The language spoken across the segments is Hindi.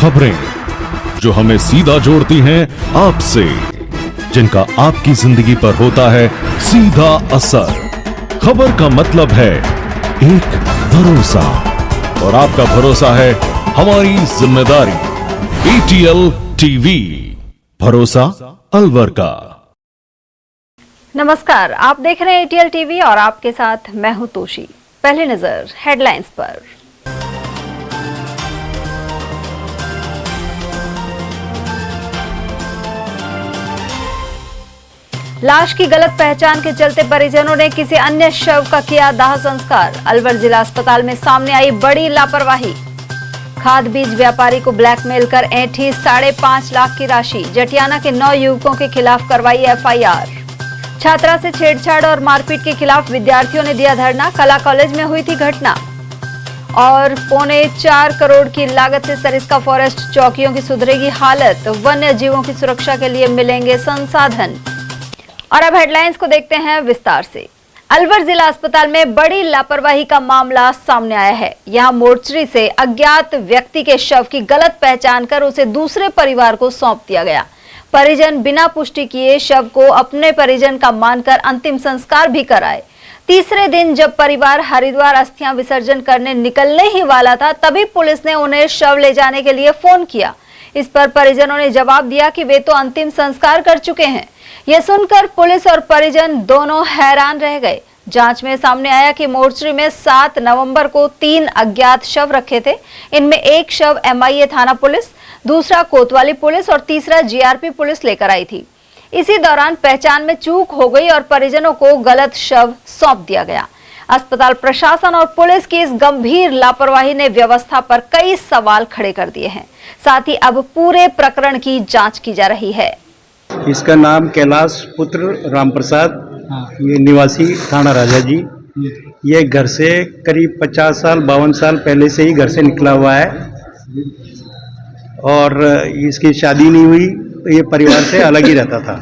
खबरें जो हमें सीधा जोड़ती हैं आपसे, जिनका आपकी जिंदगी पर होता है सीधा असर। खबर का मतलब है एक भरोसा, और आपका भरोसा है हमारी जिम्मेदारी। ATL टीवी, भरोसा अलवर का। नमस्कार, आप देख रहे हैं ATL टीवी और आपके साथ मैं हूं तोशी। पहली नजर हेडलाइंस पर। लाश की गलत पहचान के चलते परिजनों ने किसी अन्य शव का किया दाह संस्कार। अलवर जिला अस्पताल में सामने आई बड़ी लापरवाही। खाद बीज व्यापारी को ब्लैकमेल कर ऐंठी 5.5 लाख की राशि। जटियाना के 9 युवकों के खिलाफ करवाई FIR। छात्रा से छेड़छाड़ और मारपीट के खिलाफ विद्यार्थियों ने दिया धरना। कला कॉलेज में हुई थी घटना। और 4.25 करोड़ की लागत से सरिस्का फॉरेस्ट चौकियों की सुधरेगी हालत। वन्य जीवों की सुरक्षा के लिए मिलेंगे संसाधन। और अब हेडलाइंस को देखते हैं विस्तार से। अलवर जिला अस्पताल में बड़ी लापरवाही का मामला सामने आया है। यहां मोर्चरी से अज्ञात व्यक्ति के शव की गलत पहचान कर उसे दूसरे परिवार को सौंप दिया गया। परिजन बिना पुष्टि किए शव को अपने परिजन का मानकर अंतिम संस्कार भी कराए। तीसरे दिन जब परिवार हरिद्वार अस्थियां विसर्जन करने निकलने ही वाला था, तभी पुलिस ने उन्हें शव ले जाने के लिए फोन किया। इस पर परिजनों ने जवाब दिया कि वे तो अंतिम संस्कार कर चुके हैं। यह सुनकर पुलिस और परिजन दोनों हैरान रह गए। जांच में सामने आया कि मोर्चरी में 7 नवंबर को 3 अज्ञात शव रखे थे। इनमें एक शव MIA थाना पुलिस, दूसरा कोतवाली पुलिस और तीसरा GRP पुलिस लेकर आई थी। इसी दौरान पहचान में चूक हो गई और परिजनों को गलत शव सौंप दिया गया। अस्पताल प्रशासन और पुलिस की इस गंभीर लापरवाही ने व्यवस्था पर कई सवाल खड़े कर दिए हैं। साथ ही अब पूरे प्रकरण की जांच की जा रही है। इसका नाम कैलाश पुत्र राम प्रसाद, ये निवासी थाना राजा जी। ये घर से करीब 50 साल 52 साल पहले से ही घर से निकला हुआ है और इसकी शादी नहीं हुई, ये परिवार से अलग ही रहता था।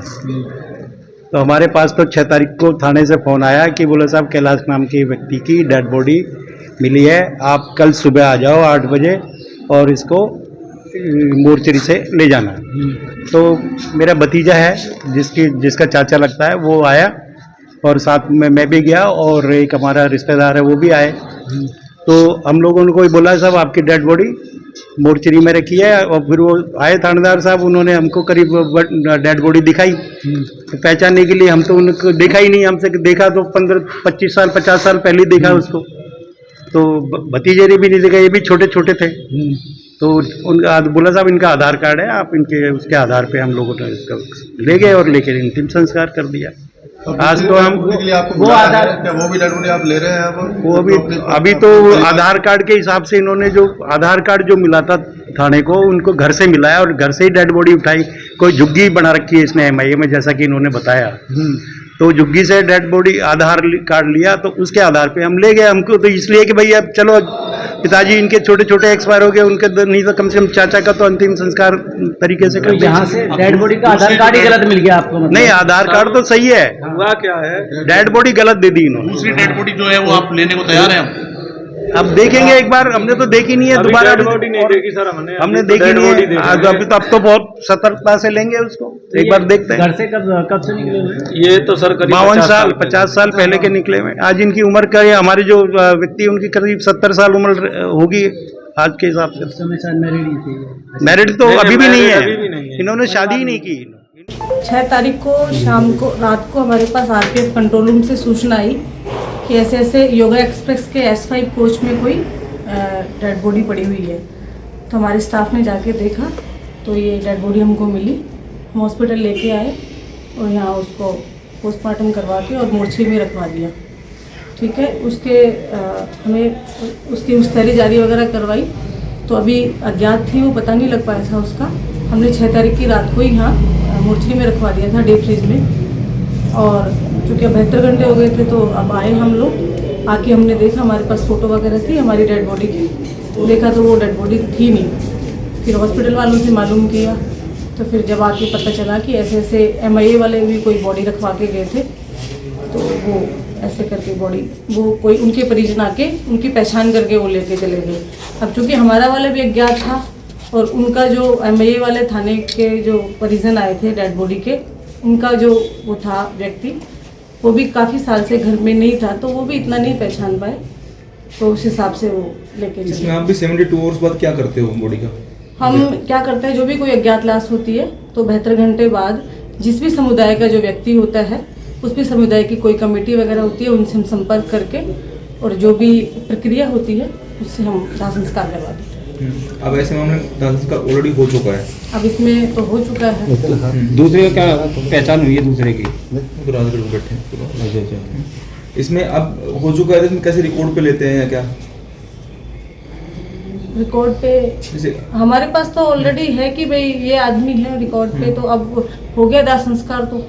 तो हमारे पास तो 6 तारीख को थाने से फ़ोन आया कि बोले साहब कैलाश नाम के व्यक्ति की डेड बॉडी मिली है, आप कल सुबह आ जाओ 8 बजे और इसको मोर्चरी से ले जाना। तो मेरा भतीजा है जिसका चाचा लगता है, वो आया और साथ में मैं भी गया और एक हमारा रिश्तेदार है वो भी आए। तो हम लोगों ने बोला साहब आपकी डेड बॉडी मोर्चरी में रखी है। और फिर वो आए थानेदार साहब, उन्होंने हमको करीब डेड बॉडी दिखाई। तो पहचानने के लिए हम तो उनको देखा ही नहीं, हमसे देखा तो 15-25 साल 50 साल पहले देखा उसको। तो भतीजे ने भी नहीं देखा, ये भी छोटे छोटे थे। तो उनका बोला साहब इनका आधार कार्ड है, आप इनके उसके आधार पे हम लोगों ने इसका ले गए और लेकर अंतिम संस्कार कर दिया। आज तो हम वो आधार वो भी डेड बॉडी आप ले रहे हैं, वो अभी तो आधार कार्ड के हिसाब से इन्होंने जो आधार कार्ड जो मिला था थाने को, उनको घर से मिला है और घर से ही डेड बॉडी उठाई। कोई झुग्गी बना रखी है इसने MIA में, जैसा कि इन्होंने बताया। तो झुग्गी से डेड बॉडी आधार कार्ड लिया, तो उसके आधार पे हम ले गए। हमको तो इसलिए कि भाई अब चलो पिताजी इनके छोटे छोटे एक्सपायर हो गए, उनके नहीं तो कम से कम चाचा का तो अंतिम संस्कार तरीके से कर। यहाँ से डेड बॉडी का आधार कार्ड ही गलत मिल गया आपको? मतलब नहीं, आधार कार्ड तो सही है, हुआ क्या है डेड बॉडी गलत दे दी इन्होंने। दूसरी डेड बॉडी जो है वो आप लेने को तैयार हैं? अब देखेंगे एक बार, हमने तो देखी नहीं है दोबारा। बॉडी नहीं देखी सर हमने देखी नहीं है अभी तो। अब तो बहुत सतर्कता से लेंगे उसको, एक बार देखते हैं। घर से कब से निकले हुए? ये तो सर करीब 52 साल 50 साल पहले के निकले हुए। आज इनकी उम्र क्या है, हमारी जो व्यक्ति उनकी करीब 70 साल उम्र होगी आज के हिसाब से। मैरिड तो अभी भी नहीं है, इन्होंने शादी ही नहीं की। 6 तारीख को शाम को रात को हमारे पास RPF कंट्रोल रूम से सूचना आई कि ऐसे ऐसे योगा एक्सप्रेस के S5 कोच में कोई डेड बॉडी पड़ी हुई है। तो हमारे स्टाफ ने जाके देखा तो ये डेड बॉडी हमको मिली। हम हॉस्पिटल लेके आए और यहाँ उसको पोस्टमार्टम करवा के और मोर्चरी में रखवा दिया। ठीक है, उसके हमें उसकी मुस्तैदी जारी वगैरह करवाई। तो अभी अज्ञात थी, वो पता नहीं लग पाया था उसका। हमने 6 तारीख की रात को ही यहाँ मोर्चरी में रखवा दिया था, डे फ्रीज में। और चूँकि 72 घंटे हो गए थे तो अब आए हम लोग। आके हमने देखा, हमारे पास फ़ोटो वगैरह थी हमारी डेड बॉडी की। देखा तो वो डेड बॉडी थी नहीं। फिर हॉस्पिटल वालों से मालूम किया तो फिर जब आके पता चला कि ऐसे ऐसे MIA वाले भी कोई बॉडी रखवा के गए थे। तो वो ऐसे करके बॉडी वो कोई उनके परिजन आके उनकी पहचान करके वो लेके चले गए। अब चूँकि हमारा वाला भी अज्ञात था और उनका जो MIA वाले थाने के जो परिजन आए थे डेड बॉडी के, उनका जो वो था व्यक्ति, वो भी काफ़ी साल से घर में नहीं था, तो वो भी इतना नहीं पहचान पाए, तो उस हिसाब से वो लेके इसमें आप भी 72 आवर्स बाद क्या करते हो बॉडी का? हम क्या करते हैं, जो भी कोई अज्ञात लाश होती है तो 72 घंटे बाद जिस भी समुदाय का जो व्यक्ति होता है, उस भी समुदाय की कोई कमेटी वगैरह होती है, उनसे हम संपर्क करके और जो भी प्रक्रिया होती है उससे हम दाह संस्कार करवा देते हैं। अब ऐसे मामले में दाह संस्कार ऑलरेडी हो चुका है, अब इसमें तो हो चुका है। दूसरे का क्या पहचान हुई है दूसरे की? तो राजगढ़ में बैठे हैं। इसमें अब हो चुका है, इसमें कैसे रिकॉर्ड पे लेते हैं या क्या? रिकॉर्ड पे हमारे पास तो ऑलरेडी है कि भाई ये आदमी है रिकॉर्ड पे, तो अब हो गया दाह संस्कार, तो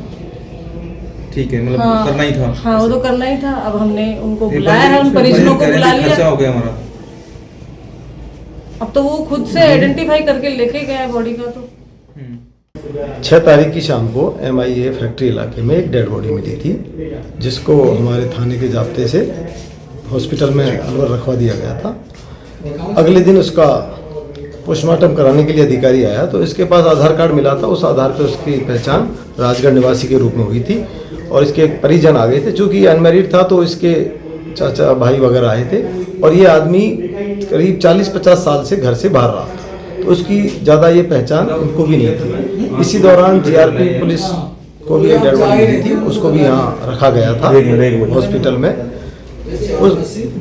ठीक है, मतलब हाँ, करना ही था। हाँ, वो तो करना ही था। अब हमने उनको बुलाया है, उन परिजनों को बुला लिया। खर्चा हो गया हमारा, अब तो वो खुद से आइडेंटिफाई करके लेके गया है बॉडी का। तो 6 तारीख की शाम को MIA फैक्ट्री इलाके में एक डेड बॉडी मिली थी, जिसको हमारे थाने के जाब्ते से हॉस्पिटल में अलवर रखवा दिया गया था। अगले दिन उसका पोस्टमार्टम कराने के लिए अधिकारी आया, तो इसके पास आधार कार्ड मिला था। उस आधार पर उसकी पहचान राजगढ़ निवासी के रूप में हुई थी और इसके परिजन आ गए थे। चूँकि अनमैरिड था तो इसके चाचा भाई वगैरह आए थे और ये आदमी करीब 40-50 साल से घर से बाहर रहा था, तो उसकी ज़्यादा ये पहचान उनको भी नहीं थी। इसी दौरान GRP पुलिस को भी एक डेड बॉडी मिली थी, उसको भी यहाँ रखा गया था हॉस्पिटल में।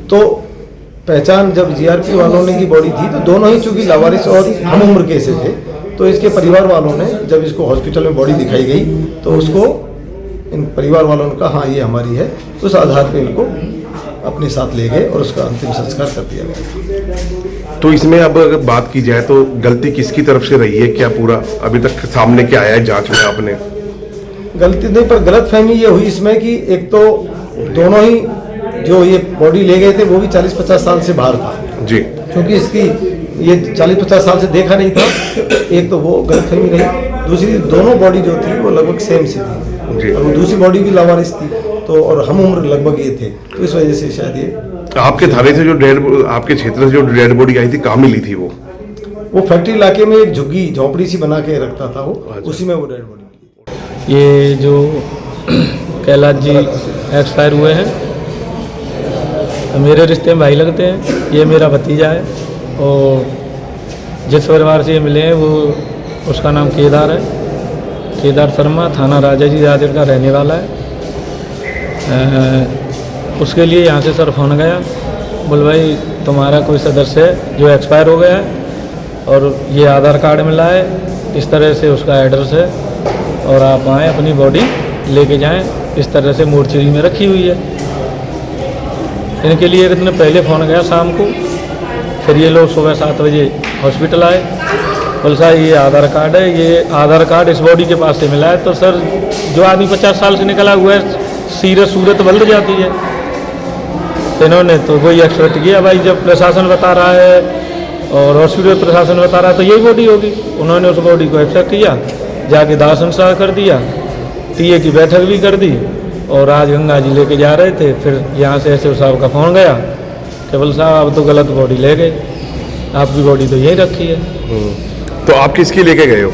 तो पहचान जब GRP वालों ने की बॉडी थी तो दोनों ही चूँकि लावारिस और हम उम्र के से थे, तो इसके परिवार वालों ने जब इसको हॉस्पिटल में बॉडी दिखाई गई तो उसको इन परिवार वालों ने कहा हाँ ये हमारी है, उस आधार पे इनको अपने साथ ले गए और उसका अंतिम संस्कार कर दिया गया। तो इसमें अब अगर बात की जाए तो गलती किसकी तरफ से रही है, क्या पूरा अभी तक सामने क्या आया है जांच में? आपने गलती नहीं पर गलतफहमी ये हुई इसमें कि एक तो दोनों ही जो ये बॉडी ले गए थे वो भी 40-50 साल से बाहर था जी, क्योंकि इसकी ये 40-50 साल से देखा नहीं था। एक तो वो गलतफहमी रही, दूसरी दोनों बॉडी जो थी वो लगभग सेम सी थी जी। और वो दूसरी बॉडी भी लावारिस थी, तो और हम उम्र लगभग ये थे, तो इस वजह से शायद ये आपके थाने से जो आपके क्षेत्र से जो डेड बॉडी आई थी कहाँ मिली थी? वो फैक्ट्री इलाके में एक झुग्गी झोंपड़ी सी बना के रखता था वो, उसी में वो डेड बॉडी मिली। ये जो कैलाश जी एक्सपायर हुए हैं, मेरे रिश्ते में भाई लगते हैं। ये मेरा भतीजा है और जिस परिवार से ये मिले हैं वो उसका नाम केदार है, केदार शर्मा, थाना राजा जी राजगढ़ का रहने वाला है। उसके लिए यहाँ से सर फोन गया, बोल भाई तुम्हारा कोई सदस्य है जो एक्सपायर हो गया है और ये आधार कार्ड मिला है, इस तरह से उसका एड्रेस है और आप आएँ अपनी बॉडी लेके जाएं। इस तरह से मोर्चरी में रखी हुई है। इनके लिए एक दिन पहले फ़ोन गया शाम को, फिर ये लोग सुबह 7 बजे हॉस्पिटल आए। बोल साहब ये आधार कार्ड है, ये आधार कार्ड इस बॉडी के पास से मिला है। तो सर जो आदमी 50 साल से निकला हुआ है, सीरियस सूरत बदल जाती है। इन्होंने तो वही एक्सपेक्ट किया, भाई जब प्रशासन बता रहा है और हॉस्पिटल प्रशासन बता रहा है तो यही बॉडी होगी। उन्होंने उस बॉडी को एक्सेप्ट किया, जाके दाह संस्कार कर दिया, टीए की बैठक भी कर दी और आज गंगा जी लेके जा रहे थे। फिर यहाँ से एसओ साहब का फ़ोन गया कि बोल साहब अब तो गलत बॉडी ले गए, आपकी बॉडी तो यहीं रखी है। तो आप किसकी लेके गए हो?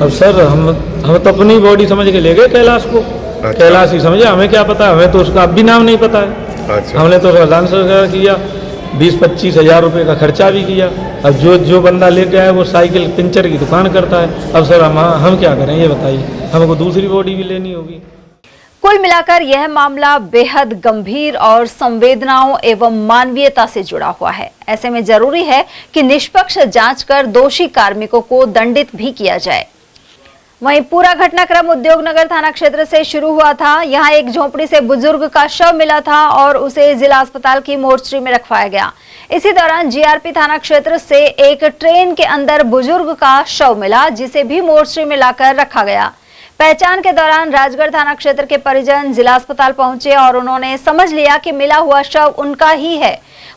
अब सर हम तो अपनी बॉडी समझ के ले गए कैलाश को। अच्छा। कैलाश ही समझे, हमें क्या पता, हमें तो उसका अब भी नाम नहीं पता है। अच्छा। हमने तो उसका दान संस्कार किया, 20-25 हज़ार रुपये का खर्चा भी किया। अब जो बंदा लेके आया वो साइकिल पंचर की दुकान करता है। अब सर हम क्या करें ये बताइए, हमको दूसरी बॉडी भी लेनी होगी। कुल मिलाकर यह मामला बेहद गंभीर और संवेदनाओं एवं मानवीयता से जुड़ा हुआ है। ऐसे में जरूरी है कि निष्पक्ष जांच कर दोषी कार्मिकों को दंडित भी किया जाए। वहीं पूरा घटनाक्रम उद्योगनगर थाना क्षेत्र से शुरू हुआ था। यहां एक झोपड़ी से बुजुर्ग का शव मिला था और उसे जिला अस्पताल की मोर्चरी में रखवाया गया। इसी दौरान जीआरपी थाना क्षेत्र से एक ट्रेन के अंदर बुजुर्ग का शव मिला, जिसे भी मोर्चरी में लाकर रखा गया। पहचान के दौरान राजगढ़ थाना क्षेत्र के परिजन जिला अस्पताल पहुंचे और उन्होंने समझ लिया कि मिला हुआ शव उनका ही है।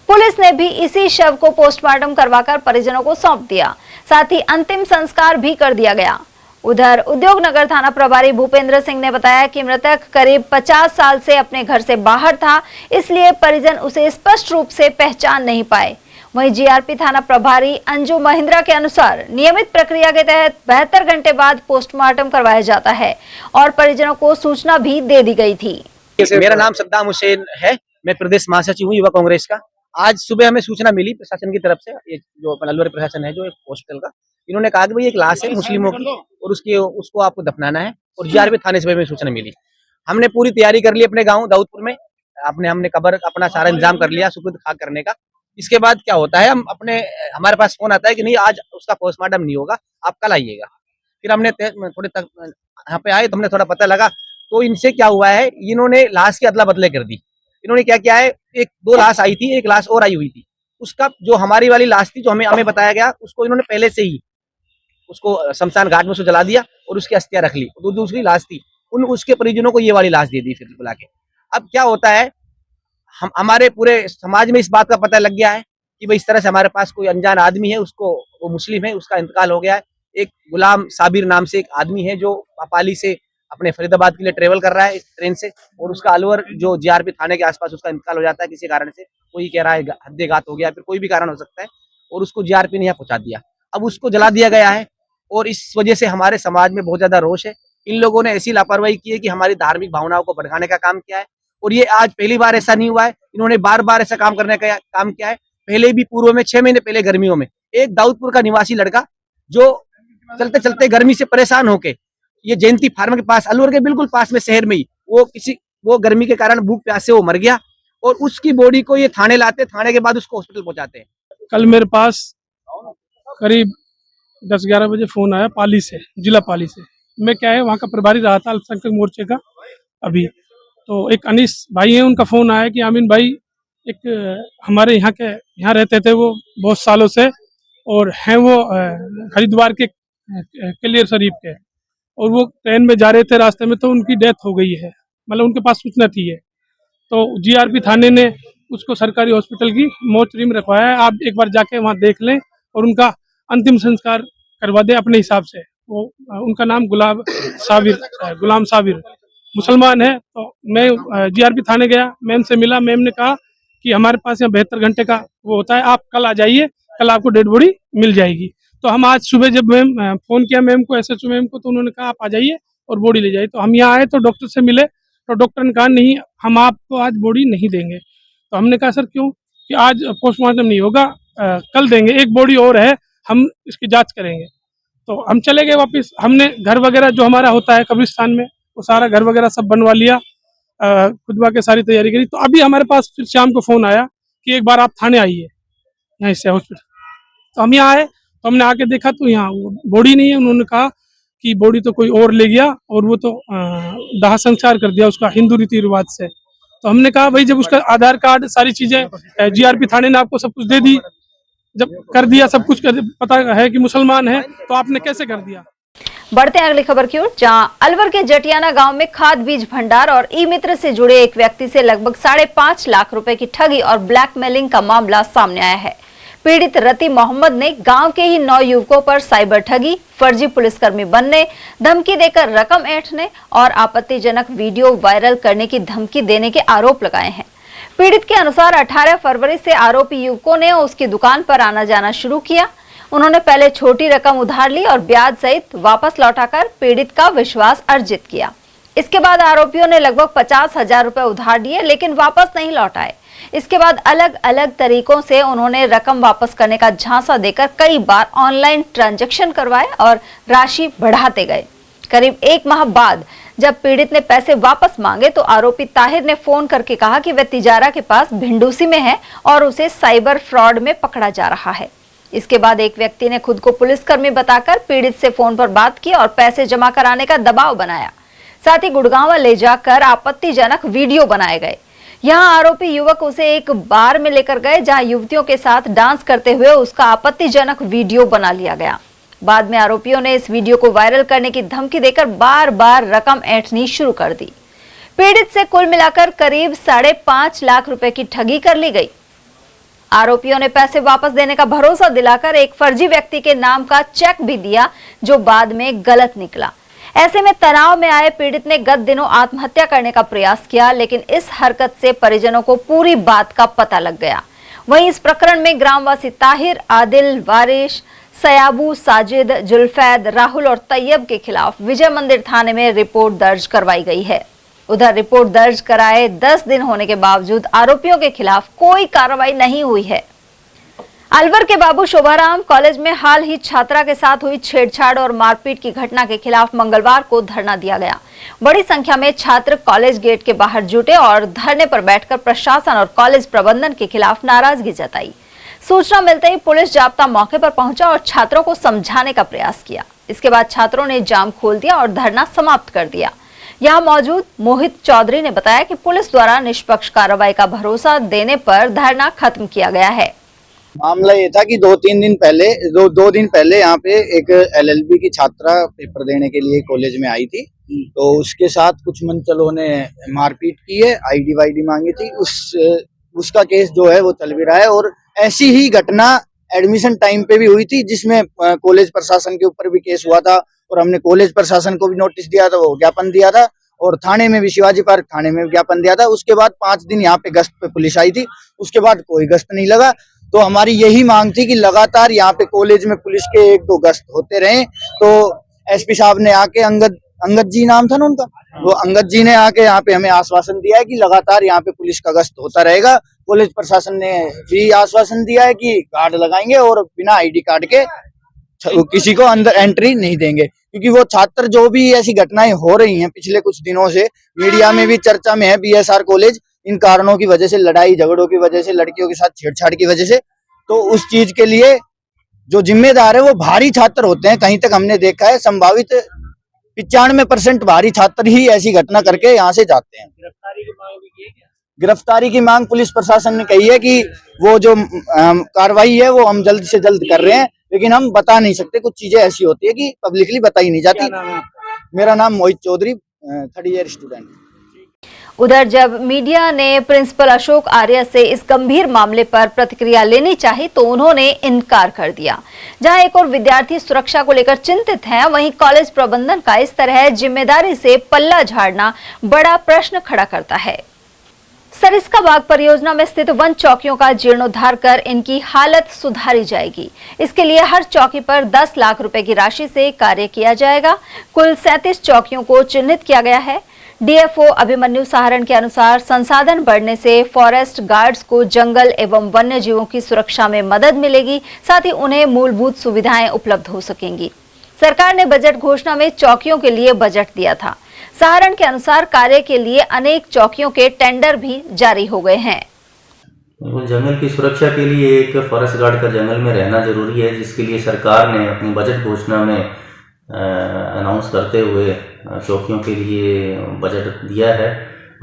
पुलिस ने भी इसी शव को पोस्टमार्टम करवाकर परिजनों को सौंप दिया, साथ ही अंतिम संस्कार भी कर दिया गया। उधर उद्योगनगर थाना प्रभारी भूपेंद्र सिंह ने बताया कि मृतक करीब 50 साल से अपने घर से बाहर था, इसलिए परिजन उसे स्पष्ट रूप से पहचान नहीं पाए। वहीं जीआरपी थाना प्रभारी अंजू महिंद्रा के अनुसार नियमित प्रक्रिया के तहत 72 घंटे बाद पोस्टमार्टम करवाया जाता है और परिजनों को सूचना भी दे दी गई थी। मेरा नाम सद्दाम हुसैन है, मैं प्रदेश महासचिव हूँ युवा कांग्रेस का। आज सुबह हमें सूचना मिली प्रशासन की तरफ से, ये जो अलवर प्रशासन है जो एक हॉस्पिटल का, इन्होंने कहा कि भाई एक लाश है मुस्लिमों की और उसको आपको दफनाना है और जीआरपी थाने से हमें सूचना मिली। हमने पूरी तैयारी कर ली अपने गाँव दाऊदपुर में, हमने कब्र अपना सारा इंतजाम कर लिया सुपुर्द खाक करने का। इसके बाद क्या होता है, हमारे पास फोन आता है कि नहीं आज उसका पोस्टमार्टम नहीं होगा, आप कल आइएगा। फिर हमने थोड़े तक यहाँ पे आए तो हमने थोड़ा पता लगा तो इनसे क्या हुआ है, इन्होंने लाश की अदला बदले कर दी। इन्होंने क्या किया है, 2 लाश आई थी, 1 लाश और आई हुई थी, उसका जो हमारी वाली लाश थी जो हमें बताया गया उसको इन्होंने पहले से ही उसको शमशान घाट में उसको जला दिया और उसकी अस्थियां रख ली। दूसरी लाश थी उसके परिजनों को ये वाली लाश दे दी फिर बुला के। अब क्या होता है, हमारे पूरे समाज में इस बात का पता लग गया है कि भाई इस तरह से हमारे पास कोई अनजान आदमी है, वो मुस्लिम है, उसका इंतकाल हो गया है। एक गुलाम साबिर नाम से एक आदमी है जो पापाली से अपने फरीदाबाद के लिए ट्रेवल कर रहा है ट्रेन से, और उसका अलवर जो जीआरपी थाने के आसपास उसका इंतकाल हो जाता है किसी कारण से, कोई कह रहा है हद्देघात हो गया, फिर कोई भी कारण हो सकता है, और उसको जीआरपी ने यहाँ पहुंचा दिया। अब उसको जला दिया गया है और इस वजह से हमारे समाज में बहुत ज्यादा रोष है। इन लोगों ने ऐसी लापरवाही की है कि हमारी धार्मिक भावनाओं को भड़काने का काम किया है, और ये आज पहली बार ऐसा नहीं हुआ है, इन्होंने बार-बार ऐसा काम करने का काम किया है। पहले भी पूर्व में 6 महीने पहले गर्मियों में एक दाऊदपुर का निवासी लड़का जो चलते चलते गर्मी से परेशान होके ये जयंती फार्म के पास, अलवर के बिल्कुल पास में शहर में ही, वो गर्मी के कारण भूख प्यास से वो मर गया और उसकी बॉडी को ये थाने लाते, थाने के बाद उसको हॉस्पिटल पहुंचाते हैं। कल मेरे पास करीब 10-11 बजे फोन आया पाली से, जिला पाली से। मैं क्या है वहाँ का प्रभारी रहा था अल्पसंख्यक मोर्चे का अभी, तो एक अनीस भाई है, उनका फोन आया कि आमीन भाई एक हमारे यहाँ रहते थे वो बहुत सालों से, और हैं वो हरिद्वार के क्लियर शरीफ के, और वो ट्रेन में जा रहे थे, रास्ते में तो उनकी डेथ हो गई है, मतलब उनके पास सूचना थी है। तो जीआरपी थाने ने उसको सरकारी हॉस्पिटल की मोर्चरी में रखवाया है। आप एक बार जाके वहाँ देख लें और उनका अंतिम संस्कार करवा दें अपने हिसाब से। वो उनका नाम गुलाम साबिर मुसलमान है। तो मैं जीआरपी थाने गया, मैम से मिला, मैम ने कहा कि हमारे पास यहाँ 72 घंटे का वो होता है, आप कल आ जाइए, कल आपको डेड बॉडी मिल जाएगी। तो हम आज सुबह जब मैम फोन किया मैम को, एसएचओ मैम को, तो उन्होंने कहा आप आ जाइए और बॉडी ले जाइए। तो हम यहाँ आए तो डॉक्टर से मिले, तो डॉक्टर ने कहा नहीं हम आपको आज बॉडी नहीं देंगे। तो हमने कहा सर क्यों, कि आज पोस्टमार्टम नहीं होगा, कल देंगे, एक बॉडी और है, हम इसकी जाँच करेंगे। तो हम चले गए वापस। हमने घर वगैरह जो हमारा होता है कब्रिस्तान में, वो सारा घर वगैरह सब बनवा लिया, खुदबा के सारी तैयारी करी। तो अभी हमारे पास फिर शाम को फोन आया कि एक बार आप थाने आइए यहाँ से हॉस्पिटल। तो हम यहाँ आए, तो हमने आके देखा तो यहाँ बॉडी नहीं है। उन्होंने कहा कि बॉडी तो कोई और ले गया और वो तो दाह संस्कार कर दिया उसका हिंदू रीति रिवाज से। तो हमने कहा भाई जब उसका आधार कार्ड सारी चीजें जीआरपी थाने ने आपको सब कुछ दे दी, जब कर दिया सब कुछ, पता है कि मुसलमान है, तो आपने कैसे कर दिया। बढ़ते हैं अगली खबर की ओर, जहां अलवर के जटियाना गांव में खाद बीज भंडार और ई मित्र से जुड़े एक व्यक्ति से लगभग 5.5 लाख रुपए की ठगी और ब्लैकमेलिंग का मामला सामने आया है। पीड़ित रति मोहम्मद ने गांव के ही 9 युवकों पर साइबर ठगी, फर्जी पुलिसकर्मी बनने, धमकी देकर रकम ऐंठने और आपत्तिजनक वीडियो वायरल करने की धमकी देने के आरोप लगाए हैं। पीड़ित के अनुसार 18 फरवरी से आरोपी युवकों ने उसकी दुकान पर आना जाना शुरू किया। उन्होंने पहले छोटी रकम उधार ली और ब्याज सहित वापस लौटाकर पीड़ित का विश्वास अर्जित किया। इसके बाद आरोपियों ने लगभग 50,000 रुपए उधार दिए लेकिन वापस नहीं लौटाए। इसके बाद अलग अलग तरीकों से उन्होंने रकम वापस करने का झांसा देकर कई बार ऑनलाइन ट्रांजैक्शन करवाए और राशि बढ़ाते गए। करीब 1 माह बाद जब पीड़ित ने पैसे वापस मांगे तो आरोपी ताहिर ने फोन करके कहा कि वह तिजारा के पास भिंडूसी में है और उसे साइबर फ्रॉड में पकड़ा जा रहा है। इसके बाद एक व्यक्ति ने खुद को पुलिसकर्मी बताकर पीड़ित से फोन पर बात की और पैसे जमा कराने का दबाव बनाया। साथ ही गुड़गांव ले जाकर आपत्तिजनक वीडियो बनाए गए। यहां आरोपी युवक उसे एक बार में लेकर गए जहां युवतियों के साथ डांस करते हुए उसका आपत्तिजनक वीडियो बना लिया गया। बाद में आरोपियों ने इस वीडियो को वायरल करने की धमकी देकर बार बार रकम ऐंठनी शुरू कर दी। पीड़ित से कुल मिलाकर करीब 5.5 लाख रुपए की ठगी कर ली गई। आरोपियों ने पैसे वापस देने का भरोसा दिलाकर एक फर्जी व्यक्ति के नाम का चेक भी दिया जो बाद में गलत निकला। ऐसे में तनाव में आए पीड़ित ने गत दिनों आत्महत्या करने का प्रयास किया, लेकिन इस हरकत से परिजनों को पूरी बात का पता लग गया। वहीं इस प्रकरण में ग्रामवासी ताहिर, आदिल, वारिश, सयाबू, साजिद, जुल्फैद, राहुल और तैयब के खिलाफ विजय मंदिर थाने में रिपोर्ट दर्ज करवाई गई है। उधर रिपोर्ट दर्ज कराए 10 दिन होने के बावजूद आरोपियों के खिलाफ कोई कार्रवाई नहीं हुई है। अलवर के बाबू शोभाराम कॉलेज में हाल ही छात्रा के साथ हुई छेड़छाड़ और मारपीट की घटना के खिलाफ मंगलवार को धरना दिया गया। बड़ी संख्या में छात्र कॉलेज गेट के बाहर जुटे और धरने पर बैठकर प्रशासन और कॉलेज प्रबंधन के खिलाफ नाराजगी जताई। सूचना मिलते ही पुलिस जाब्ता मौके पर पहुंचा और छात्रों को समझाने का प्रयास किया। इसके बाद छात्रों ने जाम खोल दिया और धरना समाप्त कर दिया। यहाँ मौजूद मोहित चौधरी ने बताया कि पुलिस द्वारा निष्पक्ष कार्रवाई का भरोसा देने पर धरना खत्म किया गया है। मामला ये था कि दो दिन पहले यहाँ पे एक LLB की छात्रा पेपर देने के लिए कॉलेज में आई थी, तो उसके साथ कुछ मनचलों ने मारपीट की है, ID वाईडी मांगी थी। उसका केस जो है वो चल भी रहा है और ऐसी ही घटना एडमिशन टाइम पे भी हुई थी, जिसमें कॉलेज प्रशासन के ऊपर भी केस हुआ था और हमने कॉलेज प्रशासन को भी नोटिस दिया था, वो ज्ञापन दिया था और थाने में भी, शिवाजी पार्क थाने में भी ज्ञापन दिया था। उसके बाद 5 दिन यहाँ पे गश्त पे पुलिस आई थी, उसके बाद कोई गश्त नहीं लगा। तो हमारी यही मांग थी कि लगातार यहाँ पे कॉलेज में पुलिस के 1-2 गश्त होते रहे। तो SP साहब ने आके अंगद जी नाम था ना उनका, वो अंगद जी ने आके यहाँ पे हमें आश्वासन दिया है कि लगातार यहाँ पे पुलिस का गश्त होता रहेगा। कॉलेज प्रशासन ने भी आश्वासन दिया है कि गार्ड लगाएंगे और बिना ID कार्ड के किसी को अंदर एंट्री नहीं देंगे, क्योंकि वो छात्र जो भी ऐसी घटनाएं हो रही हैं पिछले कुछ दिनों से, मीडिया में भी चर्चा में है, BSR कॉलेज इन कारणों की वजह से, लड़ाई झगड़ों की वजह से, लड़कियों के साथ छेड़छाड़ की वजह से, तो उस चीज के लिए जो जिम्मेदार है वो भारी छात्र होते हैं। कहीं तक हमने देखा है संभावित 95% भारी छात्र ही ऐसी घटना करके यहाँ से जाते हैं। गिरफ्तारी की मांग पुलिस प्रशासन ने कही है कि वो जो कार्रवाई है वो हम जल्द से जल्द कर रहे हैं, लेकिन हम बता नहीं सकते। कुछ चीजें ऐसी होती है कि पब्लिकली बताई नहीं जाती। मेरा नाम मोहित चौधरी, 3rd ईयर स्टूडेंट। उधर जब मीडिया ने प्रिंसिपल अशोक आर्य से इस गंभीर मामले पर प्रतिक्रिया लेनी चाही तो उन्होंने इनकार कर दिया। जहां एक और विद्यार्थी सुरक्षा को लेकर चिंतित हैं, वहीं कॉलेज प्रबंधन का इस तरह जिम्मेदारी से पल्ला झाड़ना बड़ा प्रश्न खड़ा करता है। सरिस्का बाग परियोजना में स्थित वन चौकियों का जीर्णोद्धार कर इनकी हालत सुधारी जाएगी। इसके लिए हर चौकी पर 10 लाख रुपए की राशि से कार्य किया जाएगा। कुल 37 चौकियों को चिन्हित किया गया है। DFO अभिमन्यु सहारण के अनुसार संसाधन बढ़ने से फॉरेस्ट गार्ड्स को जंगल एवं वन्य जीवों की सुरक्षा में मदद मिलेगी, साथ ही उन्हें मूलभूत सुविधाएं उपलब्ध हो सकेंगी। सरकार ने बजट घोषणा में चौकियों के लिए बजट दिया था। सहारण के अनुसार कार्य के लिए अनेक चौकियों के टेंडर भी जारी हो गए हैं। जंगल की सुरक्षा के लिए एक फॉरेस्ट गार्ड का जंगल में रहना जरूरी है, जिसके लिए सरकार ने अपनी बजट घोषणा में अनाउंस करते हुए चौकियों के लिए बजट दिया है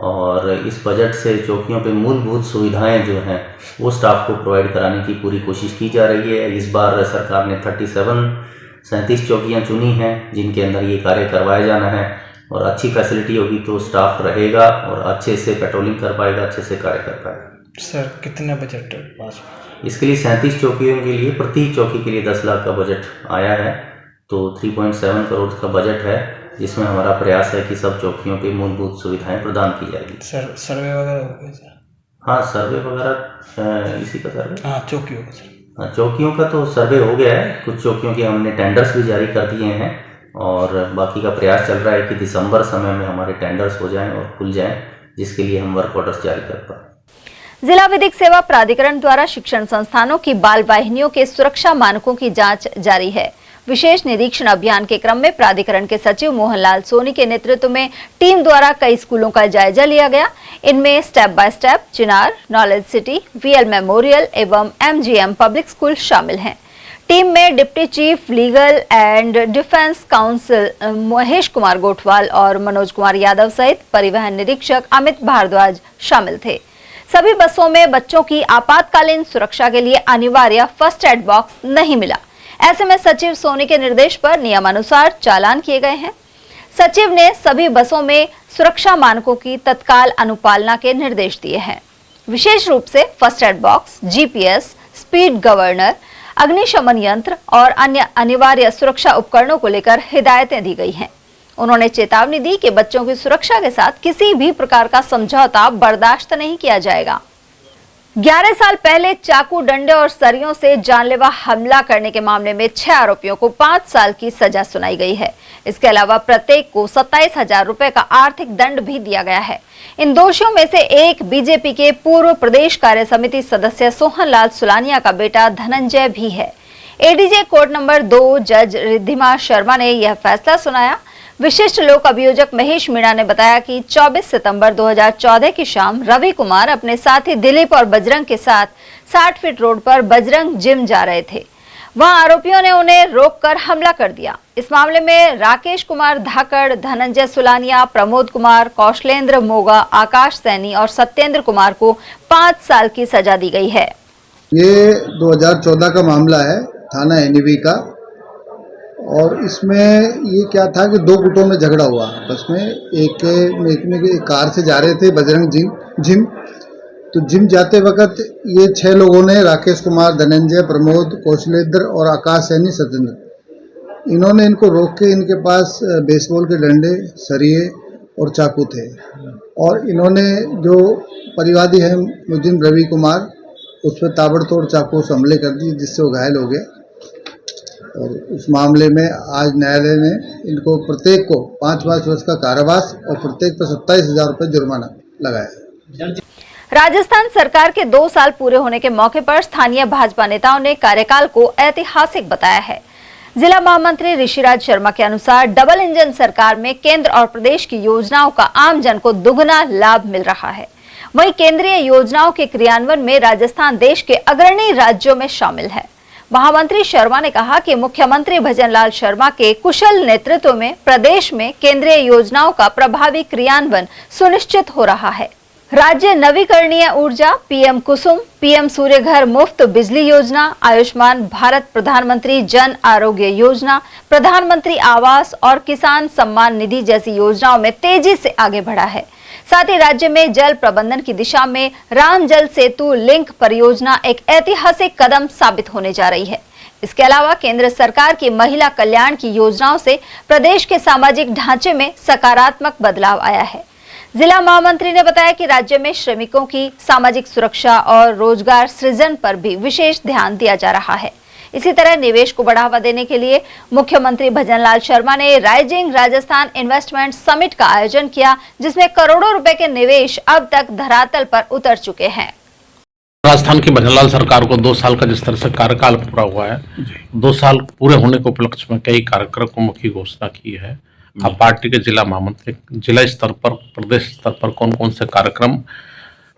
और इस बजट से चौकियों पे मूलभूत सुविधाएं जो हैं वो स्टाफ को प्रोवाइड कराने की पूरी कोशिश की जा रही है। इस बार सरकार ने 37 चौकियां चुनी हैं जिनके अंदर ये कार्य करवाया जाना है और अच्छी फैसिलिटी होगी तो स्टाफ रहेगा और अच्छे से पेट्रोलिंग कर पाएगा, अच्छे से कार्य कर पाएगा। सर कितना बजट पास? इसके लिए 37 चौकियों के लिए प्रति चौकी के लिए 10 लाख का बजट आया है, तो 3.7 करोड़ का बजट है, जिसमें हमारा प्रयास है कि सब चौकियों पे मूलभूत सुविधाएं प्रदान की जाएगी। सर सर्वे वगैरह हो गया सर? हाँ, सर्वे वगैरह इसी का सर्वे। हाँ, चौकियों का सर। हाँ, चौकियों का तो सर्वे हो गया है। कुछ चौकियों के हमने टेंडर्स भी जारी कर दिए हैं और बाकी का प्रयास चल रहा है कि दिसंबर समय में हमारे टेंडर्स हो जाएं और खुल जाएं, जिसके लिए हम वर्क ऑर्डर्स जारी कर पाएं। जिला विधिक सेवा प्राधिकरण द्वारा शिक्षण संस्थानों की बाल वाहिनियों के सुरक्षा मानकों की जांच जारी है। विशेष निरीक्षण अभियान के क्रम में प्राधिकरण के सचिव मोहनलाल सोनी के नेतृत्व में टीम द्वारा कई स्कूलों का जायजा लिया गया। इनमें step by step, Chinar, knowledge city, VL memorial एवं MGM पब्लिक स्कूल शामिल हैं। टीम में deputy chief legal and defence council Mahesh Kumar Gothwal और मनोज कुमार यादव सहित परिवहन निरीक्षक अमित भारद्वाज शामिल थे। सभी बसों में बच्चों की आपातकालीन सुरक्षा के लिए अनिवार्य फर्स्ट एड बॉक्स नहीं मिला। ऐसे में सचिव सोनी के निर्देश पर नियमानुसार चालान किए गए हैं। सचिव ने सभी बसों में सुरक्षा मानकों की तत्काल अनुपालना के निर्देश दिए हैं। विशेष रूप से first aid box, GPS, speed governor, अग्निशमन यंत्र और अन्य अनिवार्य सुरक्षा उपकरणों को लेकर हिदायतें दी गई हैं। उन्होंने चेतावनी दी कि बच्चों की सुरक्षा के साथ किसी भी प्रकार का समझौता बर्दाश्त नहीं किया जाएगा। 11 साल पहले चाकू, डंडे और सरियों से जानलेवा हमला करने के मामले में 6 आरोपियों को 5 साल की सजा सुनाई गई है। इसके अलावा प्रत्येक को 27,000 रुपए का आर्थिक दंड भी दिया गया है। इन दोषियों में से एक बीजेपी के पूर्व प्रदेश कार्य समिति सदस्य सोहनलाल सुलानिया का बेटा धनंजय भी है। एडीजे कोर्ट नंबर 2 जज रिद्धिमा शर्मा ने यह फैसला सुनाया। विशिष्ट लोक अभियोजक महेश मीणा ने बताया कि 24 सितंबर 2014 की शाम रवि कुमार अपने साथी दिलीप और बजरंग के साथ 60 फीट रोड पर बजरंग जिम जा रहे थे। वहां आरोपियों ने उन्हें रोककर हमला कर दिया। इस मामले में राकेश कुमार धाकड़, धनंजय सुलानिया, प्रमोद कुमार, कौशलेंद्र मोगा, आकाश सैनी और सत्येंद्र कुमार को 5 साल की सजा दी गई है। ये 2014 का मामला है, थाना एनबी का। और इसमें ये क्या था कि 2 गुटों में झगड़ा हुआ आपस में। एक कार से जा रहे थे बजरंग जिम, तो जिम जाते वक्त ये 6 लोगों ने, राकेश कुमार, धनंजय, प्रमोद, कौशलेंद्र और आकाश सैनी, सत्येंद्र, इन्होंने इनको रोक के इनके पास बेसबॉल के डंडे, सरिये और चाकू थे। और इन्होंने जो परिवादी है मुजिम रवि कुमार, उस पर ताबड़तोड़ चाकू से हमले कर दिए, जिससे वो घायल हो गया। और उस मामले में आज न्यायालय ने इनको प्रत्येक को 5-5 वर्ष का कारावास और प्रत्येक पर 27,000 रुपये जुर्माना लगाया। राजस्थान सरकार के 2 साल पूरे होने के मौके पर स्थानीय भाजपा नेताओं ने कार्यकाल को ऐतिहासिक बताया है। जिला महामंत्री ऋषिराज शर्मा के अनुसार डबल इंजन सरकार में केंद्र और प्रदेश की योजनाओं का आम जन को दुगना लाभ मिल रहा है। वहीं केंद्रीय योजनाओं के क्रियान्वयन में राजस्थान देश के अग्रणी राज्यों में शामिल है। महामंत्री शर्मा ने कहा कि मुख्यमंत्री भजनलाल शर्मा के कुशल नेतृत्व में प्रदेश में केंद्रीय योजनाओं का प्रभावी क्रियान्वयन सुनिश्चित हो रहा है। राज्य नवीकरणीय ऊर्जा, पीएम कुसुम, पीएम सूर्य घर मुफ्त बिजली योजना, आयुष्मान भारत, प्रधानमंत्री जन आरोग्य योजना, प्रधानमंत्री आवास और किसान सम्मान निधि जैसी योजनाओं में तेजी से आगे बढ़ा है। साथ ही राज्य में जल प्रबंधन की दिशा में राम जल सेतु लिंक परियोजना एक ऐतिहासिक कदम साबित होने जा रही है। इसके अलावा केंद्र सरकार की महिला कल्याण की योजनाओं से प्रदेश के सामाजिक ढांचे में सकारात्मक बदलाव आया है। जिला महामंत्री ने बताया कि राज्य में श्रमिकों की सामाजिक सुरक्षा और रोजगार सृजन पर भी विशेष ध्यान दिया जा रहा है। इसी तरह निवेश को बढ़ावा देने के लिए मुख्यमंत्री भजनलाल शर्मा ने राइजिंग राजस्थान इन्वेस्टमेंट समिट का आयोजन किया, जिसमें करोड़ों रुपए के निवेश अब तक धरातल पर उतर चुके हैं। राजस्थान की भजनलाल सरकार को 2 साल का जिस तरह से कार्यकाल पूरा हुआ है, 2 साल पूरे होने के उपलक्ष्य में कई कार्यक्रमों की घोषणा की है। अब पार्टी के जिला महामंत्री जिला स्तर पर, प्रदेश स्तर पर कौन कौन से कार्यक्रम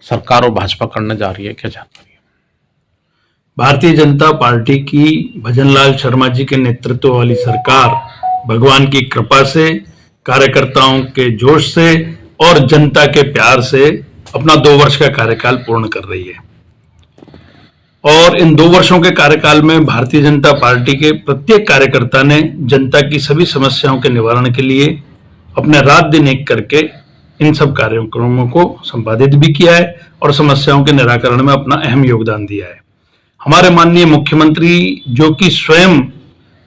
सरकार और भाजपा करने जा रही है, क्या जानकारी? भारतीय जनता पार्टी की भजनलाल शर्मा जी के नेतृत्व वाली सरकार भगवान की कृपा से, कार्यकर्ताओं के जोश से और जनता के प्यार से अपना 2 वर्ष का कार्यकाल पूर्ण कर रही है। और इन 2 वर्षों के कार्यकाल में भारतीय जनता पार्टी के प्रत्येक कार्यकर्ता ने जनता की सभी समस्याओं के निवारण के लिए अपने रात दिन एक करके इन सब कार्यक्रमों को संपादित भी किया है और समस्याओं के निराकरण में अपना अहम योगदान दिया है। हमारे माननीय मुख्यमंत्री, जो कि स्वयं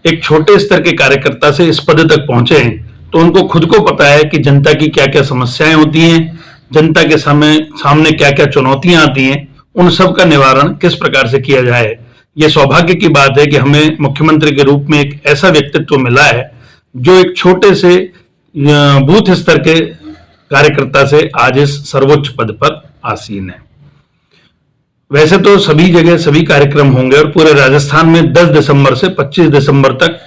एक छोटे स्तर के कार्यकर्ता से इस पद तक पहुंचे हैं, तो उनको खुद को पता है कि जनता की क्या क्या समस्याएं होती हैं, जनता के सामने क्या क्या चुनौतियां आती हैं, उन सब का निवारण किस प्रकार से किया जाए। ये सौभाग्य की बात है कि हमें मुख्यमंत्री के रूप में एक ऐसा व्यक्तित्व मिला है जो एक छोटे से बूथ स्तर के कार्यकर्ता से आज इस सर्वोच्च पद पर आसीन है। वैसे तो सभी जगह सभी कार्यक्रम होंगे और पूरे राजस्थान में 10 दिसंबर से 25 दिसंबर तक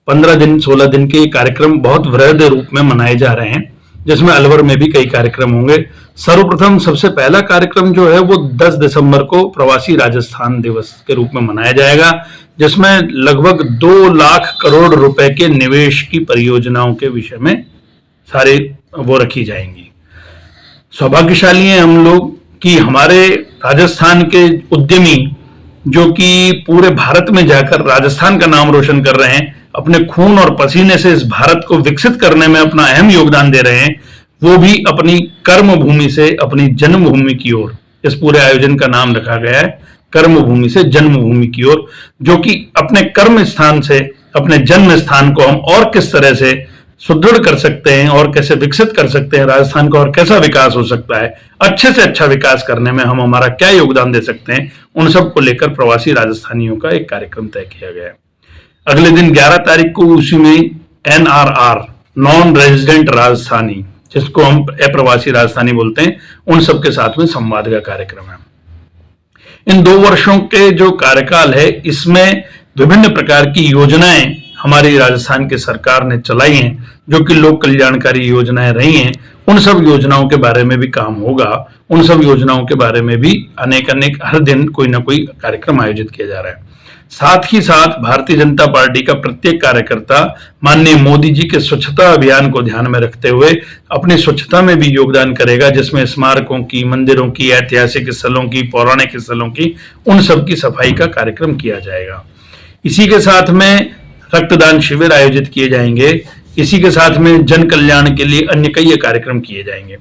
15 दिन 16 दिन के कार्यक्रम बहुत वृहद रूप में मनाए जा रहे हैं, जिसमें अलवर में भी कई कार्यक्रम होंगे। सर्वप्रथम सबसे पहला कार्यक्रम जो है वो 10 दिसंबर को प्रवासी राजस्थान दिवस के रूप में मनाया जाएगा, जिसमें लगभग 2 लाख करोड़ रुपए के निवेश की परियोजनाओं के विषय में सारे वो रखी जाएंगी। सौभाग्यशाली हैं हम लोग कि हमारे राजस्थान के उद्यमी, जो कि पूरे भारत में जाकर राजस्थान का नाम रोशन कर रहे हैं, अपने खून और पसीने से इस भारत को विकसित करने में अपना अहम योगदान दे रहे हैं, वो भी अपनी कर्म भूमि से अपनी जन्मभूमि की ओर, इस पूरे आयोजन का नाम रखा गया है कर्म भूमि से जन्मभूमि की ओर, जो कि अपने कर्म स्थान से अपने जन्म स्थान को हम और किस तरह से सुदृढ़ कर सकते हैं और कैसे विकसित कर सकते हैं राजस्थान का, और कैसा विकास हो सकता है, अच्छे से अच्छा विकास करने में हम हमारा क्या योगदान दे सकते हैं, उन सब को लेकर प्रवासी राजस्थानियों का एक कार्यक्रम तय किया गया है। अगले दिन 11 तारीख को उसी में NRR, नॉन रेजिडेंट राजस्थानी, जिसको हम अप्रवासी राजस्थानी बोलते हैं, उन सबके साथ में संवाद का कार्यक्रम है। इन 2 वर्षों के जो कार्यकाल है, इसमें विभिन्न प्रकार की योजनाएं हमारी राजस्थान की सरकार ने चलाई हैं, जो कि लोक कल्याणकारी योजनाएं रही हैं। उन सब योजनाओं के बारे में भी काम होगा, उन सब योजनाओं के बारे में भी अनेक हर दिन कोई ना कोई कार्यक्रम आयोजित किया जा रहा है। साथ ही साथ भारतीय जनता पार्टी का प्रत्येक कार्यकर्ता माननीय मोदी जी के स्वच्छता अभियान को ध्यान में रखते हुए अपनी स्वच्छता में भी योगदान करेगा, जिसमें स्मारकों की, मंदिरों की, ऐतिहासिक स्थलों की, पौराणिक स्थलों की, उन सब की सफाई का कार्यक्रम किया जाएगा। इसी के साथ में रक्तदान शिविर आयोजित किए जाएंगे। इसी के साथ में जन कल्याण के लिए अन्य कई कार्यक्रम किए जाएंगे।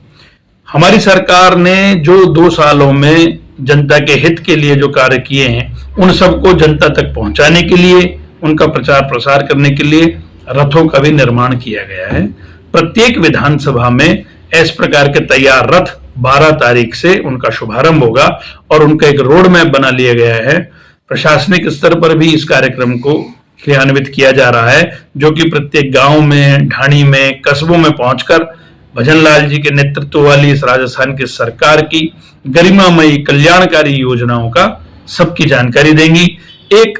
हमारी सरकार ने जो 2 सालों में जनता के हित के लिए जो कार्य किए हैं, उन सबको जनता तक पहुंचाने के लिए, उनका प्रचार प्रसार करने के लिए रथों का भी निर्माण किया गया है। प्रत्येक विधानसभा में इस प्रकार के तैयार रथ 12 तारीख से उनका शुभारंभ होगा और उनका एक रोड मैप बना लिया गया है। प्रशासनिक स्तर पर भी इस कार्यक्रम को क्रियान्वित किया जा रहा है, जो कि प्रत्येक गांव में, ढाणी में, कस्बों में पहुंचकर भजनलाल जी के नेतृत्व वाली इस राजस्थान की सरकार की गरिमामयी कल्याणकारी योजनाओं का सबकी जानकारी देंगी। एक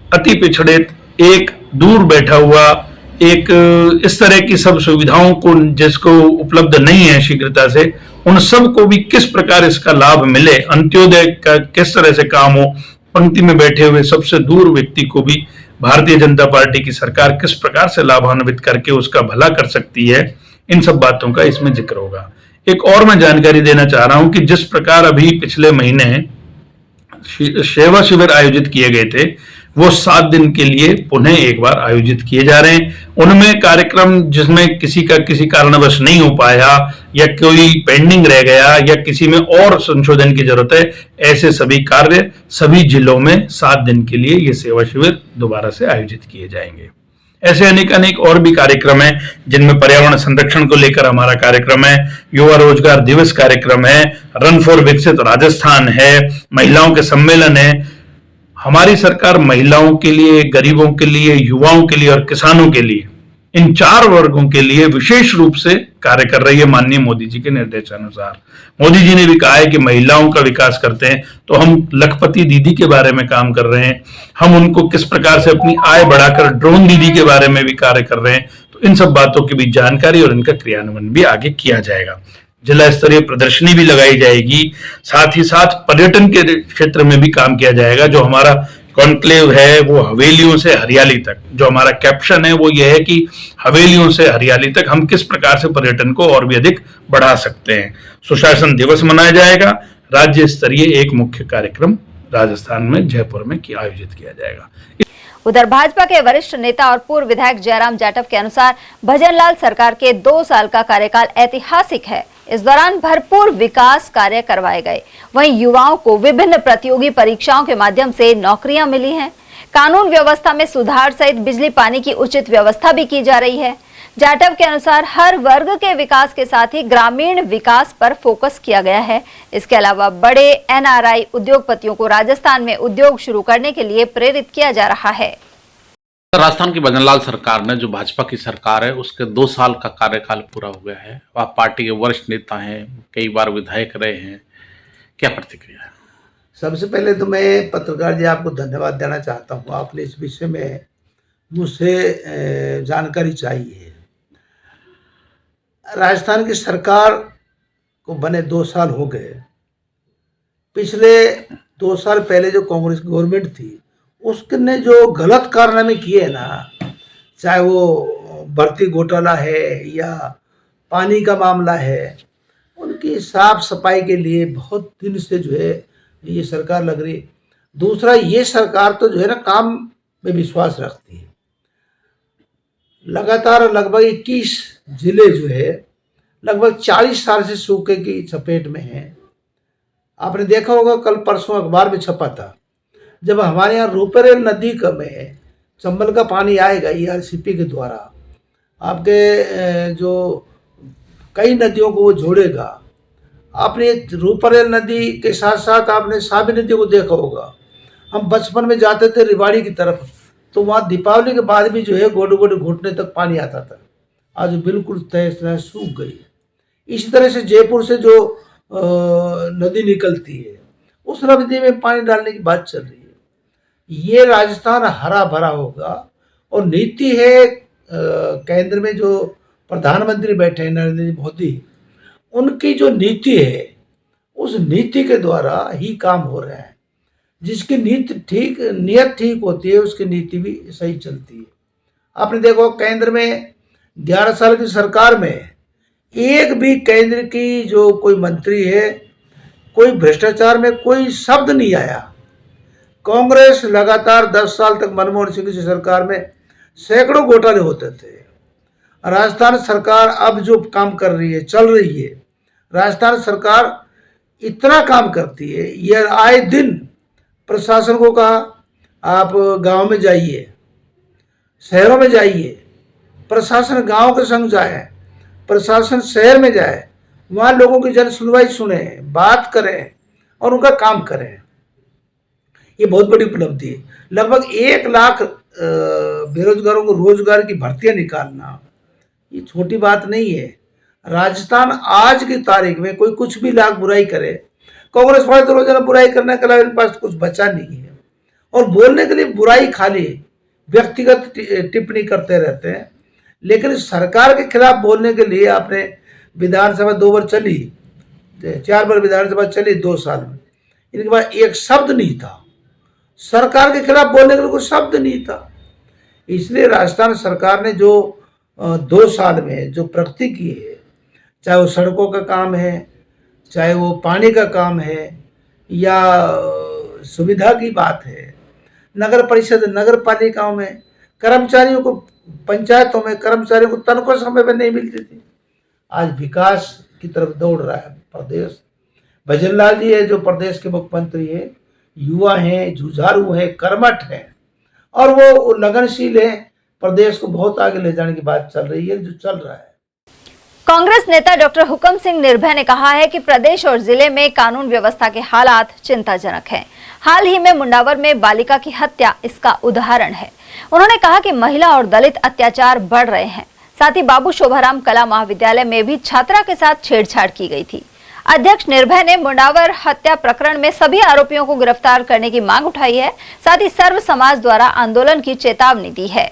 अति पिछड़े, एक दूर बैठा हुआ, एक इस तरह की सब सुविधाओं को जिसको उपलब्ध नहीं है शीघ्रता से, उन सब को भी किस प्रकार इसका लाभ मिले, अंत्योदय का किस तरह से काम हो, पंक्ति में बैठे हुए सबसे दूर व्यक्ति को भी भारतीय जनता पार्टी की सरकार किस प्रकार से लाभान्वित करके उसका भला कर सकती है, इन सब बातों का इसमें जिक्र होगा। एक और मैं जानकारी देना चाह रहा हूं कि जिस प्रकार अभी पिछले महीने सेवा शिविर आयोजित किए गए थे, वो 7 दिन के लिए पुनः एक बार आयोजित किए जा रहे हैं। उनमें कार्यक्रम जिसमें किसी का किसी कारणवश नहीं हो पाया या कोई पेंडिंग रह गया या किसी में और संशोधन की जरूरत है, ऐसे सभी कार्य सभी जिलों में 7 दिन के लिए ये सेवा शिविर दोबारा से आयोजित किए जाएंगे। ऐसे अनेक और भी कार्यक्रम हैं, जिनमें पर्यावरण संरक्षण को लेकर हमारा कार्यक्रम है, युवा रोजगार दिवस कार्यक्रम है, रन फॉर विकसित राजस्थान है, महिलाओं के सम्मेलन है। हमारी सरकार महिलाओं के लिए, गरीबों के लिए, युवाओं के लिए और किसानों के लिए, इन 4 वर्गों के लिए विशेष रूप से कार्य कर रही है। माननीय मोदी जी के निर्देशानुसार मोदी जी ने भी कहा है कि महिलाओं का विकास करते हैं, तो हम लखपति दीदी के बारे में काम कर रहे हैं, हम उनको किस प्रकार से अपनी आय बढ़ाकर ड्रोन दीदी के बारे में भी कार्य कर रहे हैं। तो इन सब बातों की भी जानकारी और इनका क्रियान्वयन भी आगे किया जाएगा। जिला स्तरीय प्रदर्शनी भी लगाई जाएगी, साथ ही साथ पर्यटन के क्षेत्र में भी काम किया जाएगा। जो हमारा कॉन्क्लेव है वो हवेलियों से हरियाली तक, जो हमारा कैप्शन है वो ये है कि हवेलियों से हरियाली तक हम किस प्रकार से पर्यटन को और भी अधिक बढ़ा सकते हैं। सुशासन दिवस मनाया जाएगा। राज्य स्तरीय एक मुख्य कार्यक्रम राजस्थान में जयपुर में आयोजित किया जाएगा। उधर भाजपा के वरिष्ठ नेता और पूर्व विधायक जयराम जाटव के अनुसार भजनलाल सरकार के 2 साल का कार्यकाल ऐतिहासिक है। इस दौरान भरपूर विकास कार्य करवाए गए। वहीं युवाओं को विभिन्न प्रतियोगी परीक्षाओं के माध्यम से नौकरियां मिली हैं। कानून व्यवस्था में सुधार सहित बिजली पानी की उचित व्यवस्था भी की जा रही है। जाटव के अनुसार हर वर्ग के विकास के साथ ही ग्रामीण विकास पर फोकस किया गया है। इसके अलावा बड़े NRI उद्योगपतियों को राजस्थान में उद्योग शुरू करने के लिए प्रेरित किया जा रहा है। राजस्थान की भजनलाल सरकार ने, जो भाजपा की सरकार है, उसके 2 साल का कार्यकाल पूरा हो गया है। आप पार्टी के वरिष्ठ नेता हैं, कई बार विधायक रहे हैं, क्या प्रतिक्रिया है? सबसे पहले तो मैं पत्रकार जी आपको धन्यवाद देना चाहता हूँ। आपने इस विषय में मुझसे जानकारी चाहिए। राजस्थान की सरकार को बने 2 साल हो गए। पिछले 2 साल पहले जो कांग्रेस गवर्नमेंट थी, उसने जो गलत कारनामे किए ना, चाहे वो भर्ती घोटाला है या पानी का मामला है, उनकी साफ सफाई के लिए बहुत दिन से जो है ये सरकार लग रही। दूसरा, ये सरकार तो जो है ना काम में विश्वास रखती है। लगातार लगभग 21 जिले जो है लगभग 40 साल से सूखे की चपेट में हैं। आपने देखा होगा, कल परसों अखबार में छपा था, जब हमारे यहाँ रूपेरेल नदी में चंबल का पानी आएगा ERCP के द्वारा, आपके जो कई नदियों को वो जोड़ेगा। आपने रूपरेल नदी के साथ साथ आपने साबी नदी को देखा होगा। हम बचपन में जाते थे रिवाड़ी की तरफ, तो वहाँ दीपावली के बाद भी जो है गोडे गोडे घुटने तक पानी आता था। आज बिल्कुल तहस नहस सूख गई है। इसी तरह से जयपुर से जो नदी निकलती है, उस नदी में पानी डालने की बात चल रही है। ये राजस्थान हरा भरा होगा। और नीति है केंद्र में जो प्रधानमंत्री बैठे हैं नरेंद्र मोदी, उनकी जो नीति है उस नीति के द्वारा ही काम हो रहे हैं। जिसकी नीयत ठीक होती है उसकी नीति भी सही चलती है। आपने देखो केंद्र में 11 साल की सरकार में एक भी केंद्र की जो कोई मंत्री है, कोई भ्रष्टाचार में कोई शब्द नहीं आया। कांग्रेस लगातार 10 साल तक मनमोहन सिंह की सरकार में सैकड़ों घोटाले होते थे। राजस्थान सरकार अब जो काम कर रही है, चल रही है, राजस्थान सरकार इतना काम करती है। ये आए दिन प्रशासन को कहा आप गांव में जाइए, शहरों में जाइए, प्रशासन गांव के संग जाए, प्रशासन शहर में जाए, वहाँ लोगों की जन सुनवाई सुने, बात करें और उनका काम करें। ये बहुत बड़ी उपलब्धि है। लगभग 1 लाख बेरोजगारों को रोजगार की भर्तियां निकालना ये छोटी बात नहीं है। राजस्थान आज की तारीख में कोई कुछ भी लाख बुराई करे, कांग्रेस वाले तो रोजाना बुराई करने के अलावा इनके पास कुछ बचा नहीं है। और बोलने के लिए बुराई खाली व्यक्तिगत टिप्पणी करते रहते हैं। लेकिन सरकार के खिलाफ बोलने के लिए आपने विधानसभा 2 बार चली, 4 बार विधानसभा चली 2 साल में, इनके पास एक शब्द नहीं था। सरकार के खिलाफ बोलने के लिए कोई शब्द नहीं था। इसलिए राजस्थान सरकार ने जो 2 साल में जो प्रगति की है, चाहे वो सड़कों का काम है, चाहे वो पानी का काम है, या सुविधा की बात है, नगर परिषद नगर पालिकाओं में कर्मचारियों को, पंचायतों में कर्मचारियों को तनख्वाह समय पर नहीं मिलती थी। आज विकास की तरफ दौड़ रहा है प्रदेश। भजनलाल जी है जो प्रदेश के मुख्यमंत्री है, युवा हैं, जुझारू हैं, कर्मठ हैं और वो लगनशील है। प्रदेश को बहुत आगे ले जाने की बात चल रही है, जो चल रहा है। कांग्रेस नेता डॉक्टर हुकम सिंह निर्भय ने कहा है कि प्रदेश और जिले में कानून व्यवस्था के हालात चिंताजनक हैं। हाल ही में मुंडावर में बालिका की हत्या इसका उदाहरण है। उन्होंने कहा कि महिला और दलित अत्याचार बढ़ रहे हैं। साथ ही बाबू शोभाराम कला महाविद्यालय में भी छात्रा के साथ छेड़छाड़ की गई थी। अध्यक्ष निर्भय ने मुंडावर हत्या प्रकरण में सभी आरोपियों को गिरफ्तार करने की मांग उठाई है। साथ ही सर्व समाज द्वारा आंदोलन की चेतावनी दी है।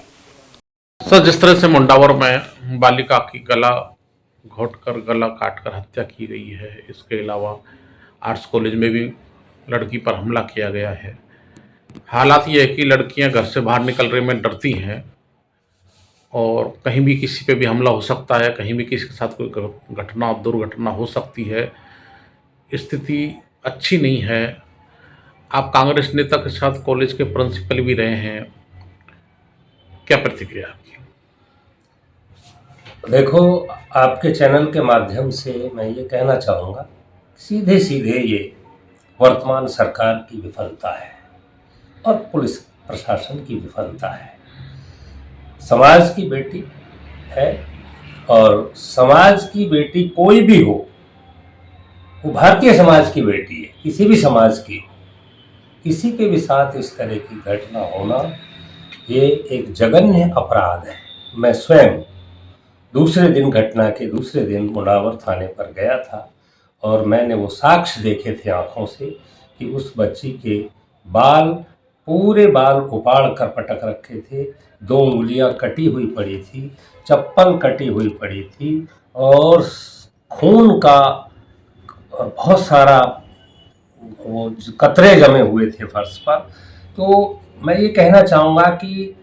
सर, जिस तरह से मुंडावर में बालिका की गला घोटकर, गला काटकर हत्या की गई है, इसके अलावा आर्ट्स कॉलेज में भी लड़की पर हमला किया गया है। हालात ये है कि लड़कियां घर से बाहर निकलने में डरती हैं और कहीं भी किसी पे भी हमला हो सकता है, कहीं भी किसी के साथ कोई घटना, दुर्घटना हो सकती है। स्थिति अच्छी नहीं है। आप कांग्रेस नेता के साथ कॉलेज के प्रिंसिपल भी रहे हैं, क्या प्रतिक्रिया आपकी? देखो, आपके चैनल के माध्यम से मैं ये कहना चाहूँगा, सीधे सीधे ये वर्तमान सरकार की विफलता है और पुलिस प्रशासन की विफलता है। समाज की बेटी है और समाज की बेटी कोई भी हो, वो भारतीय समाज की बेटी है, किसी भी समाज की, किसी के भी साथ इस तरह की घटना होना ये एक जघन्य अपराध है। मैं स्वयं दूसरे दिन, घटना के दूसरे दिन मुंडावर थाने पर गया था और मैंने वो साक्ष्य देखे थे आँखों से कि उस बच्ची के बाल, पूरे बाल उपाड़ कर पटक रखे थे, 2 उंगलियां कटी हुई पड़ी थी, चप्पल कटी हुई पड़ी थी और खून का बहुत सारा वो कतरे जमे हुए थे फर्श पर। तो मैं ये कहना चाहूँगा कि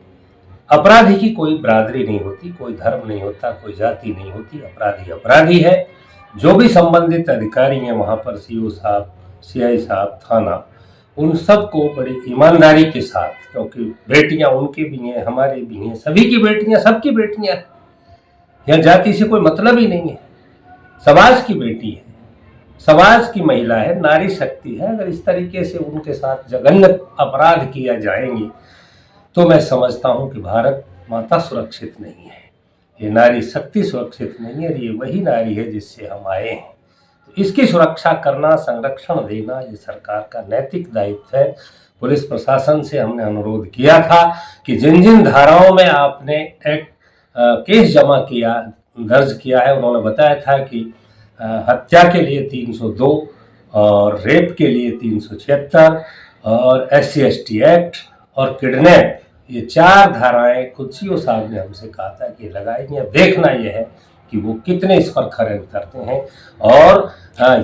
अपराधी की कोई बरादरी नहीं होती, कोई धर्म नहीं होता, कोई जाति नहीं होती। अपराधी अपराधी है। जो भी संबंधित अधिकारी हैं वहाँ पर, सीओ साहब, सीआई साहब, थाना, उन सबको बड़ी ईमानदारी के साथ, क्योंकि बेटियां उनकी भी हैं, हमारी भी हैं, सभी की बेटियां, सबकी बेटियां हैं। यह जाति से कोई मतलब ही नहीं है। समाज की बेटी है, समाज की महिला है, नारी शक्ति है। अगर इस तरीके से उनके साथ जघन्य अपराध किया जाएंगे तो मैं समझता हूं कि भारत माता सुरक्षित नहीं है ये नारी शक्ति सुरक्षित नहीं है, ये वही नारी है जिससे हम आए हैं। तो इसकी सुरक्षा करना, संरक्षण देना ये सरकार का नैतिक दायित्व है। पुलिस प्रशासन से हमने अनुरोध किया था कि जिन जिन धाराओं में आपने केस जमा किया, दर्ज किया है, उन्होंने बताया था कि हत्या के लिए 302 और रेप के लिए 376 और SC/ST एक्ट और किडनैप, ये 4 धाराएं खुद सीओ साहब ने हमसे कहा था कि लगाएंगे। अब देखना यह है कि वो कितने इस पर खरे उतरते हैं। और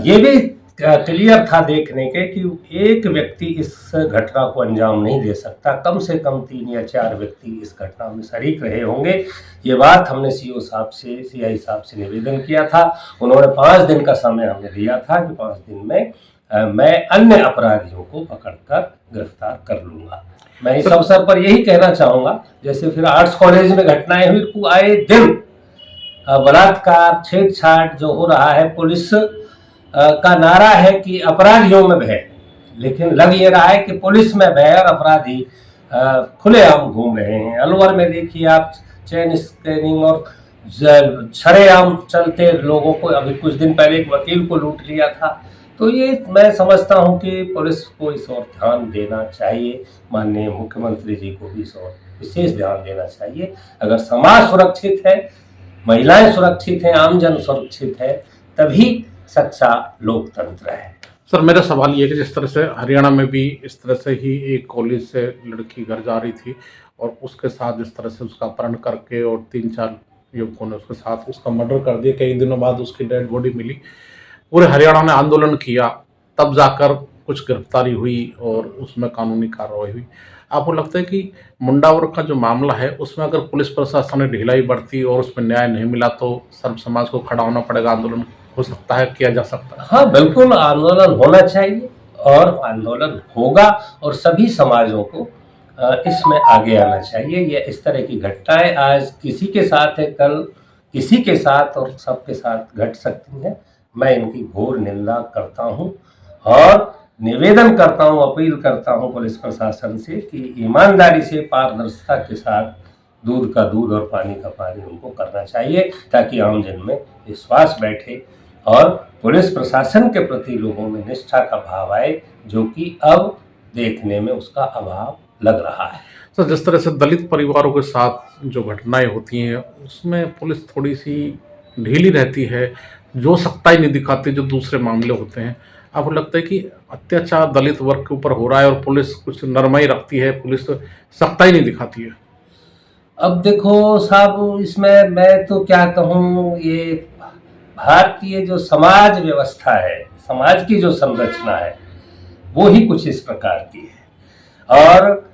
ये भी क्लियर था देखने के कि एक व्यक्ति इस घटना को अंजाम नहीं दे सकता, कम से कम 3 या 4 व्यक्ति इस घटना में शरीक रहे होंगे। ये बात हमने सीओ साहब से, CI साहब से निवेदन किया था। उन्होंने 5 दिन का समय हमें दिया था कि 5 दिन में मैं अन्य अपराधियों को पकड़कर गिरफ्तार कर लूंगा। मैं इस अवसर पर यही कहना चाहूँगा, जैसे फिर आर्ट्स कॉलेज में घटनाएं हुई, आए दिन बलात्कार, छेड़छाड़ जो हो रहा है, पुलिस का नारा है कि अपराधियों में भय, लेकिन लग ये रहा है कि पुलिस में भय और अपराधी खुलेआम घूम रहे हैं। अलवर में देखिए आप, चेन स्कैनिंग और शरेआम चलते लोगों को, अभी कुछ दिन पहले एक वकील को लूट लिया था। तो ये मैं समझता हूँ कि पुलिस को इस ओर ध्यान देना चाहिए। माननीय मुख्यमंत्री जी को भी इस ओर विशेष ध्यान देना चाहिए। अगर समाज सुरक्षित है, महिलाएं सुरक्षित हैं, आमजन सुरक्षित है, तभी सच्चा लोकतंत्र है। सर, मेरा सवाल ये कि जिस तरह से हरियाणा में भी इस तरह से ही एक कॉलेज से लड़की घर जा रही थी और उसके साथ जिस तरह से उसका अपहरण करके और 3-4 युवकों ने उसके साथ उसका मर्डर कर दिया, कई दिनों बाद उसकी डेड बॉडी मिली, पूरे हरियाणा ने आंदोलन किया, तब जाकर कुछ गिरफ्तारी हुई और उसमें कानूनी कार्रवाई हुई। आपको लगता है कि मुंडावर का जो मामला है उसमें अगर पुलिस प्रशासन ने ढिलाई बरती और उसमें न्याय नहीं मिला तो सर्व समाज को खड़ा होना पड़ेगा, आंदोलन हो सकता है, किया जा सकता है? हाँ, बिल्कुल आंदोलन होना चाहिए और आंदोलन होगा और सभी समाजों को इसमें आगे आना चाहिए। ये इस तरह की घटनाएं आज किसी के साथ है, कल किसी के साथ और सबके साथ घट सकती हैं। मैं इनकी घोर निंदा करता हूं और निवेदन करता हूं, अपील करता हूं पुलिस प्रशासन से कि ईमानदारी से, पारदर्शिता के साथ दूध का दूध और पानी का पानी उनको करना चाहिए, ताकि आमजन में विश्वास बैठे और पुलिस प्रशासन के प्रति लोगों में निष्ठा का भाव आए, जो कि अब देखने में उसका अभाव लग रहा है। तो जिस तरह से दलित परिवारों के साथ जो घटनाएं होती हैं उसमें पुलिस थोड़ी सी ढीली रहती है, जो सख्ताई नहीं दिखाती जो दूसरे मामले होते हैं। आपको लगता है कि अत्याचार दलित वर्ग के ऊपर हो रहा है और पुलिस कुछ नरमाई रखती है, पुलिस सख्ताई नहीं दिखाती है? अब देखो साहब, इसमें मैं तो क्या कहूँ, ये भारतीय जो समाज व्यवस्था है, समाज की जो संरचना है, वो ही कुछ इस प्रकार की है। और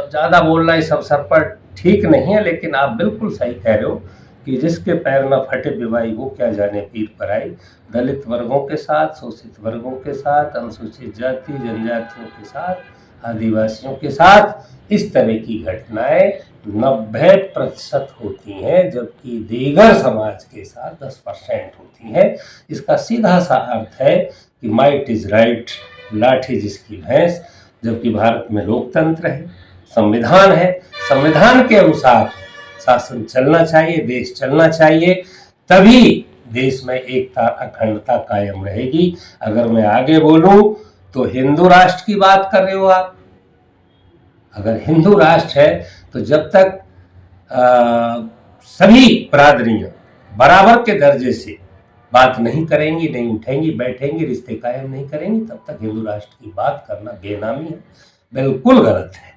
ज़्यादा बोलना इस अवसर पर ठीक नहीं है, लेकिन आप बिल्कुल सही कह रहे हो कि जिसके पैर न फटे विवाही वो क्या जाने पीर पर आई। दलित वर्गों के साथ, शोषित वर्गों के साथ, अनुसूचित जाति जनजातियों के साथ, आदिवासियों के साथ इस तरह की घटनाएं 90% होती हैं, जबकि दीगर समाज के साथ 10% होती हैं। इसका सीधा सा अर्थ है कि माइट इज राइट, लाठी जिसकी भैंस। जबकि भारत में लोकतंत्र है, संविधान है, संविधान के अनुसार शासन चलना चाहिए, देश चलना चाहिए, तभी देश में एकता अखंडता कायम रहेगी। अगर मैं आगे बोलूं तो हिंदू राष्ट्र की बात कर रहे हो आप। अगर हिंदू राष्ट्र है तो जब तक सभी बिरादरियां बराबर के दर्जे से बात नहीं करेंगी, नहीं उठेंगी, बैठेंगी, रिश्ते कायम नहीं करेंगी, तब तक हिंदू राष्ट्र की बात करना बेनामी है, बिल्कुल गलत है।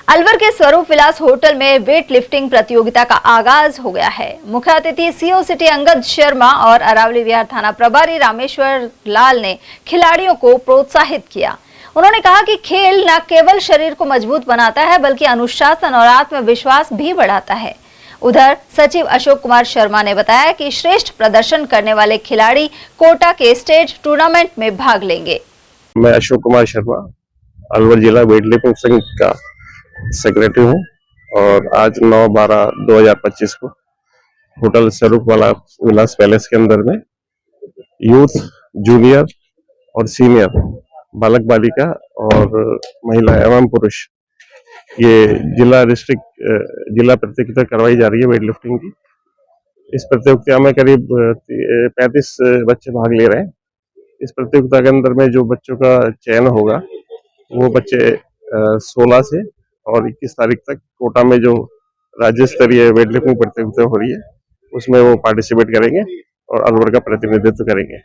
अलवर के स्वरूप विलास होटल में वेट लिफ्टिंग प्रतियोगिता का आगाज हो गया है। मुख्य अतिथि सीओ सिटी अंगद शर्मा और अरावली विहार थाना प्रभारी रामेश्वर लाल ने खिलाड़ियों को प्रोत्साहित किया। उन्होंने कहा कि खेल न केवल शरीर को मजबूत बनाता है बल्कि अनुशासन और आत्मविश्वास भी बढ़ाता है। उधर सचिव अशोक कुमार शर्मा ने बताया कि श्रेष्ठ प्रदर्शन करने वाले खिलाड़ी कोटा के स्टेट टूर्नामेंट में भाग लेंगे। मैं अशोक कुमार शर्मा अलवर जिला वेट लिफ्टिंग संघ का सेक्रेटरी हूँ और आज 9/12/2025 को होटल स्वरूप विलास पैलेस के अंदर में यूथ, जूनियर और सीनियर, बालक बालिका और महिला एवं पुरुष ये जिला प्रतियोगिता करवाई जा रही है वेट लिफ्टिंग की। इस प्रतियोगिता में करीब 35 बच्चे भाग ले रहे हैं। इस प्रतियोगिता के अंदर में जो बच्चों का चयन होगा वो बच्चे 16 से और 21 तारीख तक कोटा में जो राज्य स्तरीय वेट लिफ्टिंग प्रतियोगिता हो रही है उसमें वो पार्टिसिपेट करेंगे और अलवर का प्रतिनिधित्व करेंगे।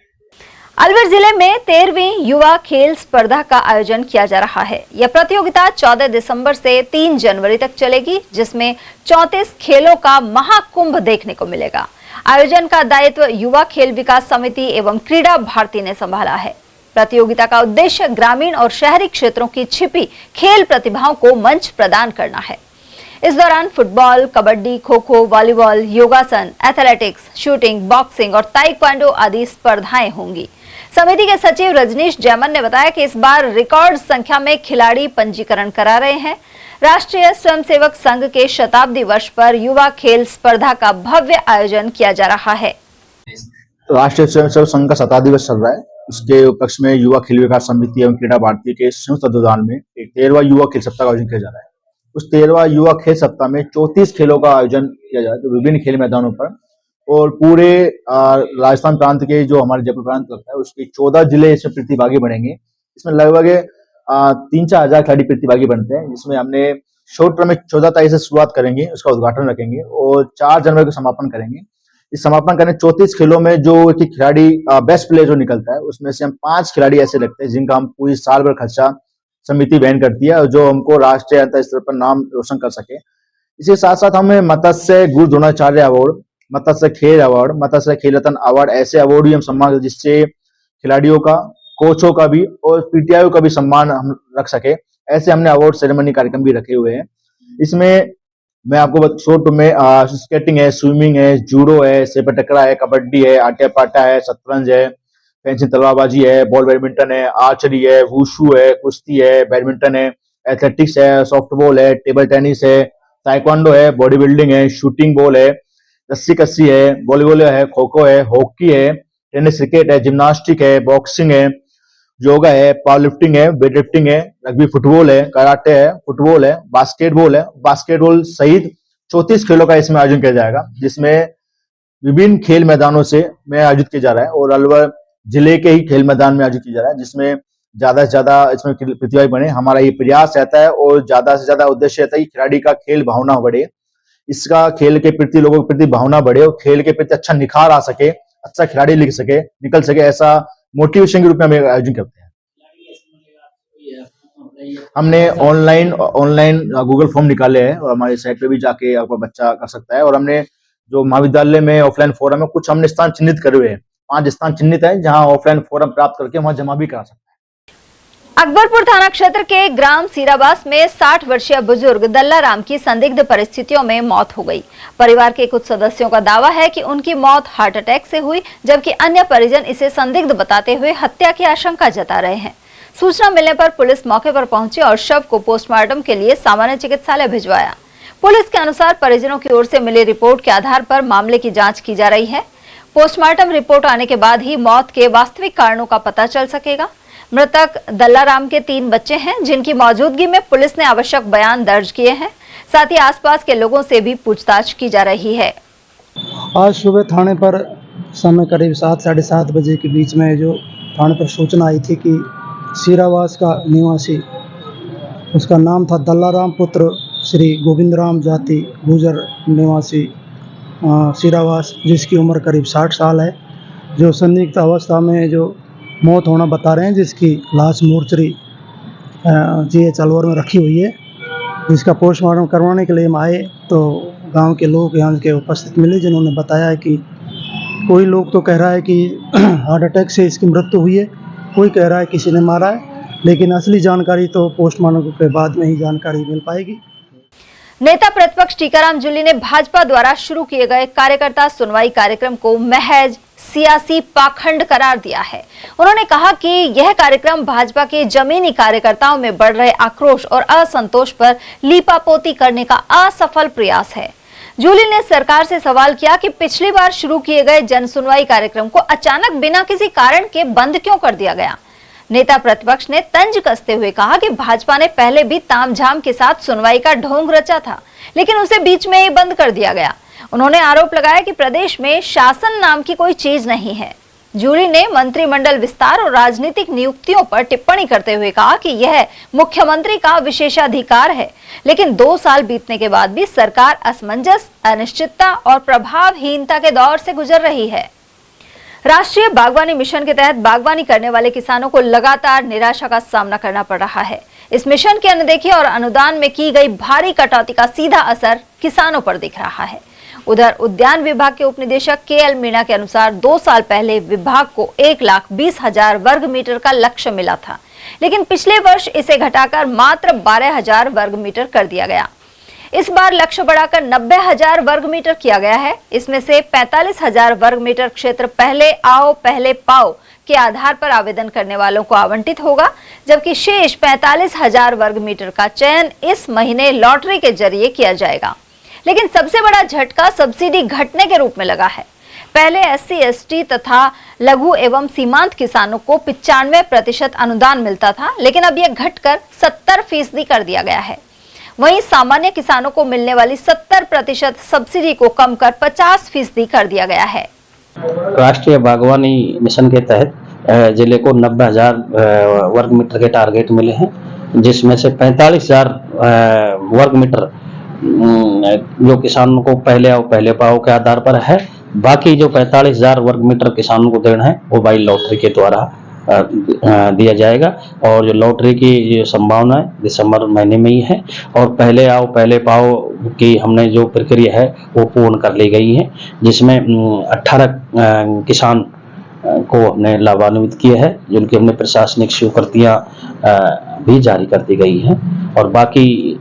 अलवर जिले में 13वीं युवा खेल स्पर्धा का आयोजन किया जा रहा है। यह प्रतियोगिता 14 दिसंबर से 3 जनवरी तक चलेगी, जिसमें 34 खेलों का महाकुंभ देखने को मिलेगा। आयोजन का दायित्व युवा खेल विकास समिति एवं क्रीड़ा भारती ने संभाला है। प्रतियोगिता का उद्देश्य ग्रामीण और शहरी क्षेत्रों की छिपी खेल प्रतिभाओं को मंच प्रदान करना है। इस दौरान फुटबॉल, कबड्डी, खो खो, वॉलीबॉल, योगासन, एथलेटिक्स, शूटिंग, बॉक्सिंग और ताइक्वांडो आदि स्पर्धाएं होंगी। समिति के सचिव रजनीश जैमन ने बताया कि इस बार रिकॉर्ड संख्या में खिलाड़ी पंजीकरण करा रहे हैं। राष्ट्रीय स्वयंसेवक संघ के शताब्दी वर्ष पर युवा खेल स्पर्धा का भव्य आयोजन किया जा रहा है। राष्ट्रीय स्वयंसेवक संघ का शताब्दी वर्ष चल रहा है। उसके उपलक्ष्य में युवा खेल विकास समिति एवं क्रीड़ा भारती के संयुक्त तत्वाधान में एक 13वां युवा खेल सप्ताह का आयोजन किया जा रहा है। उस 13वां युवा खेल सप्ताह में 34 खेलों का आयोजन किया जा रहा है, तो विभिन्न खेल मैदानों पर, और पूरे राजस्थान प्रांत के जो हमारे जयपुर प्रांत लगता है उसके 14 जिले इसमें प्रतिभागी बनेंगे। इसमें लगभग 3-4 हजार खिलाड़ी प्रतिभागी बनते हैं, जिसमें हमने शॉर्ट टर्म में 14 तारीख से शुरुआत करेंगे, उसका उद्घाटन रखेंगे और 4 जनवरी को समापन करेंगे। इस समापन करने 34 खेलों में जो खिलाड़ी बेस्ट प्लेयर जो निकलता है उसमें से हम 5 खिलाड़ी ऐसे लगते हैं जिनका हम पूरी साल भर खर्चा समिति वहन करती है और जो हमको राष्ट्रीय अंतर स्तर पर नाम रोशन कर सके। इसके साथ साथ हमें मत्स्य गुरु द्रोणाचार्य अवार्ड, मत्स्य खेल अवार्ड, मत्स्य खेल रत्न अवार्ड, ऐसे अवार्ड भी हम सम्मान जिससे खिलाड़ियों का, कोचों का भी और पीटीआई का भी सम्मान हम रख सके। ऐसे हमने अवार्ड सेरेमनी कार्यक्रम भी रखे हुए हैं। इसमें मैं आपको शॉर्ट में स्केटिंग है, स्विमिंग है, जूडो है, सेपा टकरा है, कबड्डी है, आट्या पाटा है, शतरंज है, फेंसिंग तलवारबाजी है, बॉल बैडमिंटन है, आर्चरी है, वुशु है, कुश्ती है, बैडमिंटन है, एथलेटिक्स है, सॉफ्टबॉल है, टेबल टेनिस है, ताइक्वांडो है, बॉडी बिल्डिंग है, शूटिंग बॉल है, रस्सी कस्सी है, वॉलीबॉल है, खो खो है, हॉकी है, टेनिस क्रिकेट है, जिम्नास्टिक है, बॉक्सिंग है, योगा है, पावर लिफ्टिंग है, वेट लिफ्टिंग है, रग्बी फुटबॉल है, कराटे है, फुटबॉल है, बास्केटबॉल सहित 34 खेलों का इसमें आयोजन किया जाएगा, जिसमें विभिन्न खेल मैदानों से में आयोजित किया जा रहा है और अलवर जिले के ही खेल मैदान में आयोजित किया जा रहा है, जिसमें ज्यादा से ज्यादा इसमें प्रतिभागी बने। हमारा ये प्रयास रहता है और ज्यादा से ज्यादा उद्देश्य रहता है कि खिलाड़ी का खेल भावना बढ़े, इसका खेल के प्रति लोगों के प्रति भावना बढ़े और खेल के प्रति अच्छा निखार आ सके, अच्छा खिलाड़ी निकल सके, ऐसा मोटिवेशन के रूप में हम आयोजन करते हैं। हमने ऑनलाइन गूगल फॉर्म निकाले हैं और हमारे साइट पे भी जाके आपका बच्चा कर सकता है। और हमने जो महाविद्यालय में ऑफलाइन फोरम है कुछ हमने स्थान चिन्हित करे हुए हैं, 5 स्थान चिन्हित है जहां ऑफलाइन फोरम प्राप्त करके वहां जमा भी करा सकते हैं। अकबरपुर थाना क्षेत्र के ग्राम सीराबास में 60 वर्षीय बुजुर्ग दल्लाराम की संदिग्ध परिस्थितियों में मौत हो गई। परिवार के कुछ सदस्यों का दावा है कि उनकी मौत हार्ट अटैक से हुई, जबकि अन्य परिजन इसे संदिग्ध बताते हुए हत्या की आशंका जता रहे हैं। सूचना मिलने पर पुलिस मौके पर पहुंची और शव को पोस्टमार्टम के लिए सामान्य चिकित्सालय भिजवाया। पुलिस के अनुसार परिजनों की ओर से मिली रिपोर्ट के आधार पर मामले की जाँच की जा रही है। पोस्टमार्टम रिपोर्ट आने के बाद ही मौत के वास्तविक कारणों का पता चल सकेगा। मृतक दल्लाराम के 3 बच्चे हैं, जिनकी मौजूदगी में पुलिस ने आवश्यक बयान दर्ज किए हैं। साथ ही आसपास के लोगों से भी पूछताछ की जा रही है। आज सुबह थाने पर समय करीब 7-7:30 बजे के बीच में जो थाने पर सूचना आई थी कि सीरावास का निवासी, उसका नाम था दल्लाराम पुत्र श्री गोविंद राम जाति गुजर निवासी सीरावास, जिसकी उम्र करीब 60 साल है, जो संदिग्ध अवस्था में जो मौत होना बता रहे हैं, जिसकी लाश मोर्चरी GH अलवर में रखी हुई है। जिसका पोस्टमार्टम करवाने के लिए हम आए तो गांव के लोग यहाँ के उपस्थित मिले, जिन्होंने बताया कि कोई लोग तो कह रहा है कि हार्ट अटैक से इसकी मृत्यु हुई है, कोई कह रहा है किसी ने मारा है, लेकिन असली जानकारी तो पोस्टमार्टम के बाद में ही जानकारी मिल पाएगी। नेता प्रतिपक्ष टीकाराम जूली ने भाजपा द्वारा शुरू किए गए कार्यकर्ता सुनवाई कार्यक्रम को महज सियासी पाखंड करार दिया है। उन्होंने कहा कि यह कार्यक्रम भाजपा के जमीनी कार्यकर्ताओं में बढ़ रहे आक्रोश और असंतोष पर लीपापोती करने का असफल प्रयास है। जूली ने सरकार से सवाल किया कि पिछली बार शुरू किए गए जन सुनवाई कार्यक्रम को अचानक बिना किसी कारण के बंद क्यों कर दिया गया। नेता प्रतिपक्ष ने तंज कसते हुए कहा कि भाजपा ने पहले भी तामझाम के साथ सुनवाई का ढोंग रचा था, लेकिन उसे बीच में ही बंद कर दिया गया। उन्होंने आरोप लगाया कि प्रदेश में शासन नाम की कोई चीज नहीं है। जूरी ने मंत्रिमंडल विस्तार और राजनीतिक नियुक्तियों पर टिप्पणी करते हुए कहा कि यह मुख्यमंत्री का विशेषाधिकार है, लेकिन 2 साल बीतने के बाद भी सरकार असमंजस, अनिश्चितता और प्रभावहीनता के दौर से गुजर रही है। राष्ट्रीय बागवानी मिशन के तहत बागवानी करने वाले किसानों को लगातार निराशा का सामना करना पड़ रहा है। इस मिशन की अनदेखी और अनुदान में की गई भारी कटौती का सीधा असर किसानों पर दिख रहा है। उधर उद्यान विभाग के उप निदेशक के.एल. मीणा के अनुसार 2 साल पहले विभाग को 1,20,000 वर्ग मीटर का लक्ष्य मिला था, लेकिन पिछले वर्ष इसे घटाकर मात्र 12,000 वर्ग मीटर कर दिया गया। इस बार लक्ष्य बढ़ाकर 90,000 वर्ग मीटर किया गया है। इसमें से 45,000 वर्ग मीटर क्षेत्र पहले आओ पहले पाओ के आधार पर आवेदन करने वालों को आवंटित होगा, जबकि शेष 45,000 वर्ग मीटर का चयन इस महीने लॉटरी के जरिए किया जाएगा। लेकिन सबसे बड़ा झटका सब्सिडी घटने के रूप में लगा है। पहले SC, ST तथा लघु एवं सीमांत किसानों को 95% अनुदान मिलता था, लेकिन अब यह घटकर 70% कर दिया गया है। वहीं सामान्य किसानों को मिलने वाली 70% सब्सिडी को कम कर 50% कर दिया गया है। राष्ट्रीय बागवानी मिशन के तहत जिले को 90,000 वर्ग मीटर के टारगेट मिले हैं, जिसमें से 45,000 वर्ग मीटर जो किसानों को पहले आओ पहले पाओ के आधार पर है। बाकी जो 45,000 वर्ग मीटर किसानों को देना है वो बाई लॉटरी के द्वारा दिया जाएगा, और जो लॉटरी की संभावना है दिसंबर महीने में ही है, और पहले आओ पहले पाओ की हमने जो प्रक्रिया है वो पूर्ण कर ली गई है, जिसमें 18 किसान को हमने लाभान्वित किया है, जिनकी हमने प्रशासनिक स्वीकृतियाँ भी जारी कर दी गई हैं, और बाकी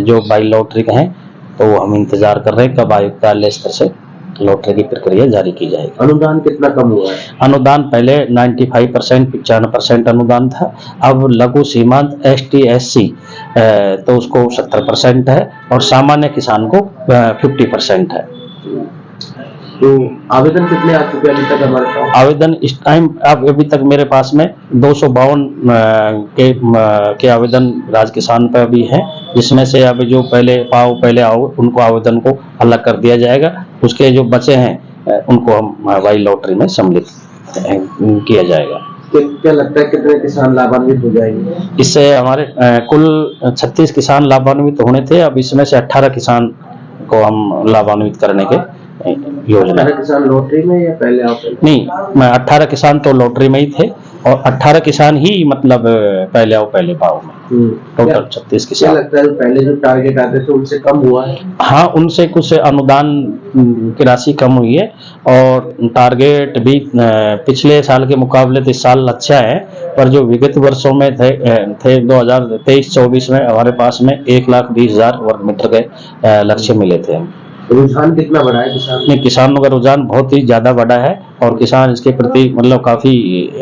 जो बाई लॉटरी का है तो हम इंतजार कर रहे हैं कब आयुक्तालय स्तर से लॉटरी की प्रक्रिया जारी की जाएगी। अनुदान कितना कम हुआ है? अनुदान पहले 95% 95% अनुदान था, अब लघु सीमांत ST, SC तो उसको 70% है, और सामान्य किसान को 50% है। तो आवेदन कितने आ चुके हैं अभी तक हमारे पास? आवेदन इस टाइम अब अभी तक मेरे पास में 252 के आवेदन राज किसान पर भी है, जिसमें से अब जो पहले पाओ पहले आओ उनको आवेदन को अलग कर दिया जाएगा। उसके जो बचे हैं उनको हम बाई लॉटरी में सम्मिलित किया जाएगा। क्या लगता है कितने किसान लाभान्वित हो जाएंगे? इससे हमारे कुल 36 किसान लाभान्वित होने थे, अब इसमें से 18 किसान को हम लाभान्वित करने के योजना। 18 किसान लॉटरी में या पहले आओ पहले? नहीं, 18 किसान तो लॉटरी में ही थे, और 18 किसान ही मतलब पहले आओ पहले पाओ में, टोटल 36 किसान। क्या लगता है पहले जो टारगेट आते थे उनसे कम हुआ है? हाँ, उनसे कुछ अनुदान की राशि कम हुई है, और टारगेट भी पिछले साल के मुकाबले तो इस साल अच्छा है, पर जो विगत वर्षों में थे 2023-24 में हमारे पास में 1,20,000 वर्ग मीटर के लक्ष्य मिले थे। रुझान कितना बढ़ा है किसान? नहीं, किसानों का रुझान बहुत ही ज्यादा बढ़ा है, और किसान इसके प्रति मतलब काफी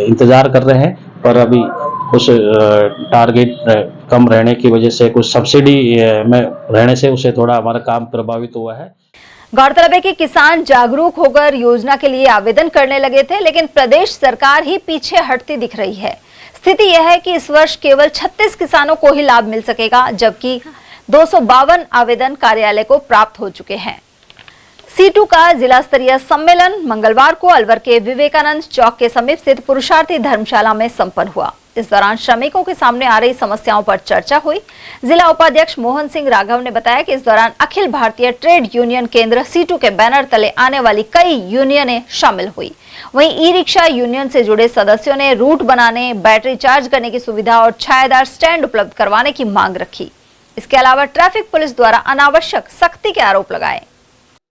इंतजार कर रहे हैं, पर अभी कुछ टारगेट कम रहने की वजह से, कुछ सब्सिडी में रहने से उसे थोड़ा हमारा काम प्रभावित हुआ है। गौरतलब है कि किसान जागरूक होकर योजना के लिए आवेदन करने लगे थे, लेकिन प्रदेश सरकार ही पीछे हटती दिख रही है। स्थिति यह है कि इस वर्ष केवल 36 किसानों को ही लाभ मिल सकेगा, जबकि 252 आवेदन कार्यालय को प्राप्त हो चुके हैं। C2 का जिला स्तरीय सम्मेलन मंगलवार को अलवर के विवेकानंद चौक के समीप स्थित पुरुषार्थी धर्मशाला में संपन्न हुआ। इस दौरान श्रमिकों के सामने आ रही समस्याओं पर चर्चा हुई। जिला उपाध्यक्ष मोहन सिंह राघव ने बताया कि इस दौरान अखिल भारतीय ट्रेड यूनियन केंद्र C2 के बैनर तले आने वाली कई यूनियनें शामिल हुई। वहीं ई-रिक्शा यूनियन से जुड़े सदस्यों ने रूट बनाने, बैटरी चार्ज करने की सुविधा और छायादार स्टैंड उपलब्ध करवाने की मांग रखी। इसके अलावा ट्रैफिक पुलिस द्वारा अनावश्यक सख्ती के आरोप लगाए।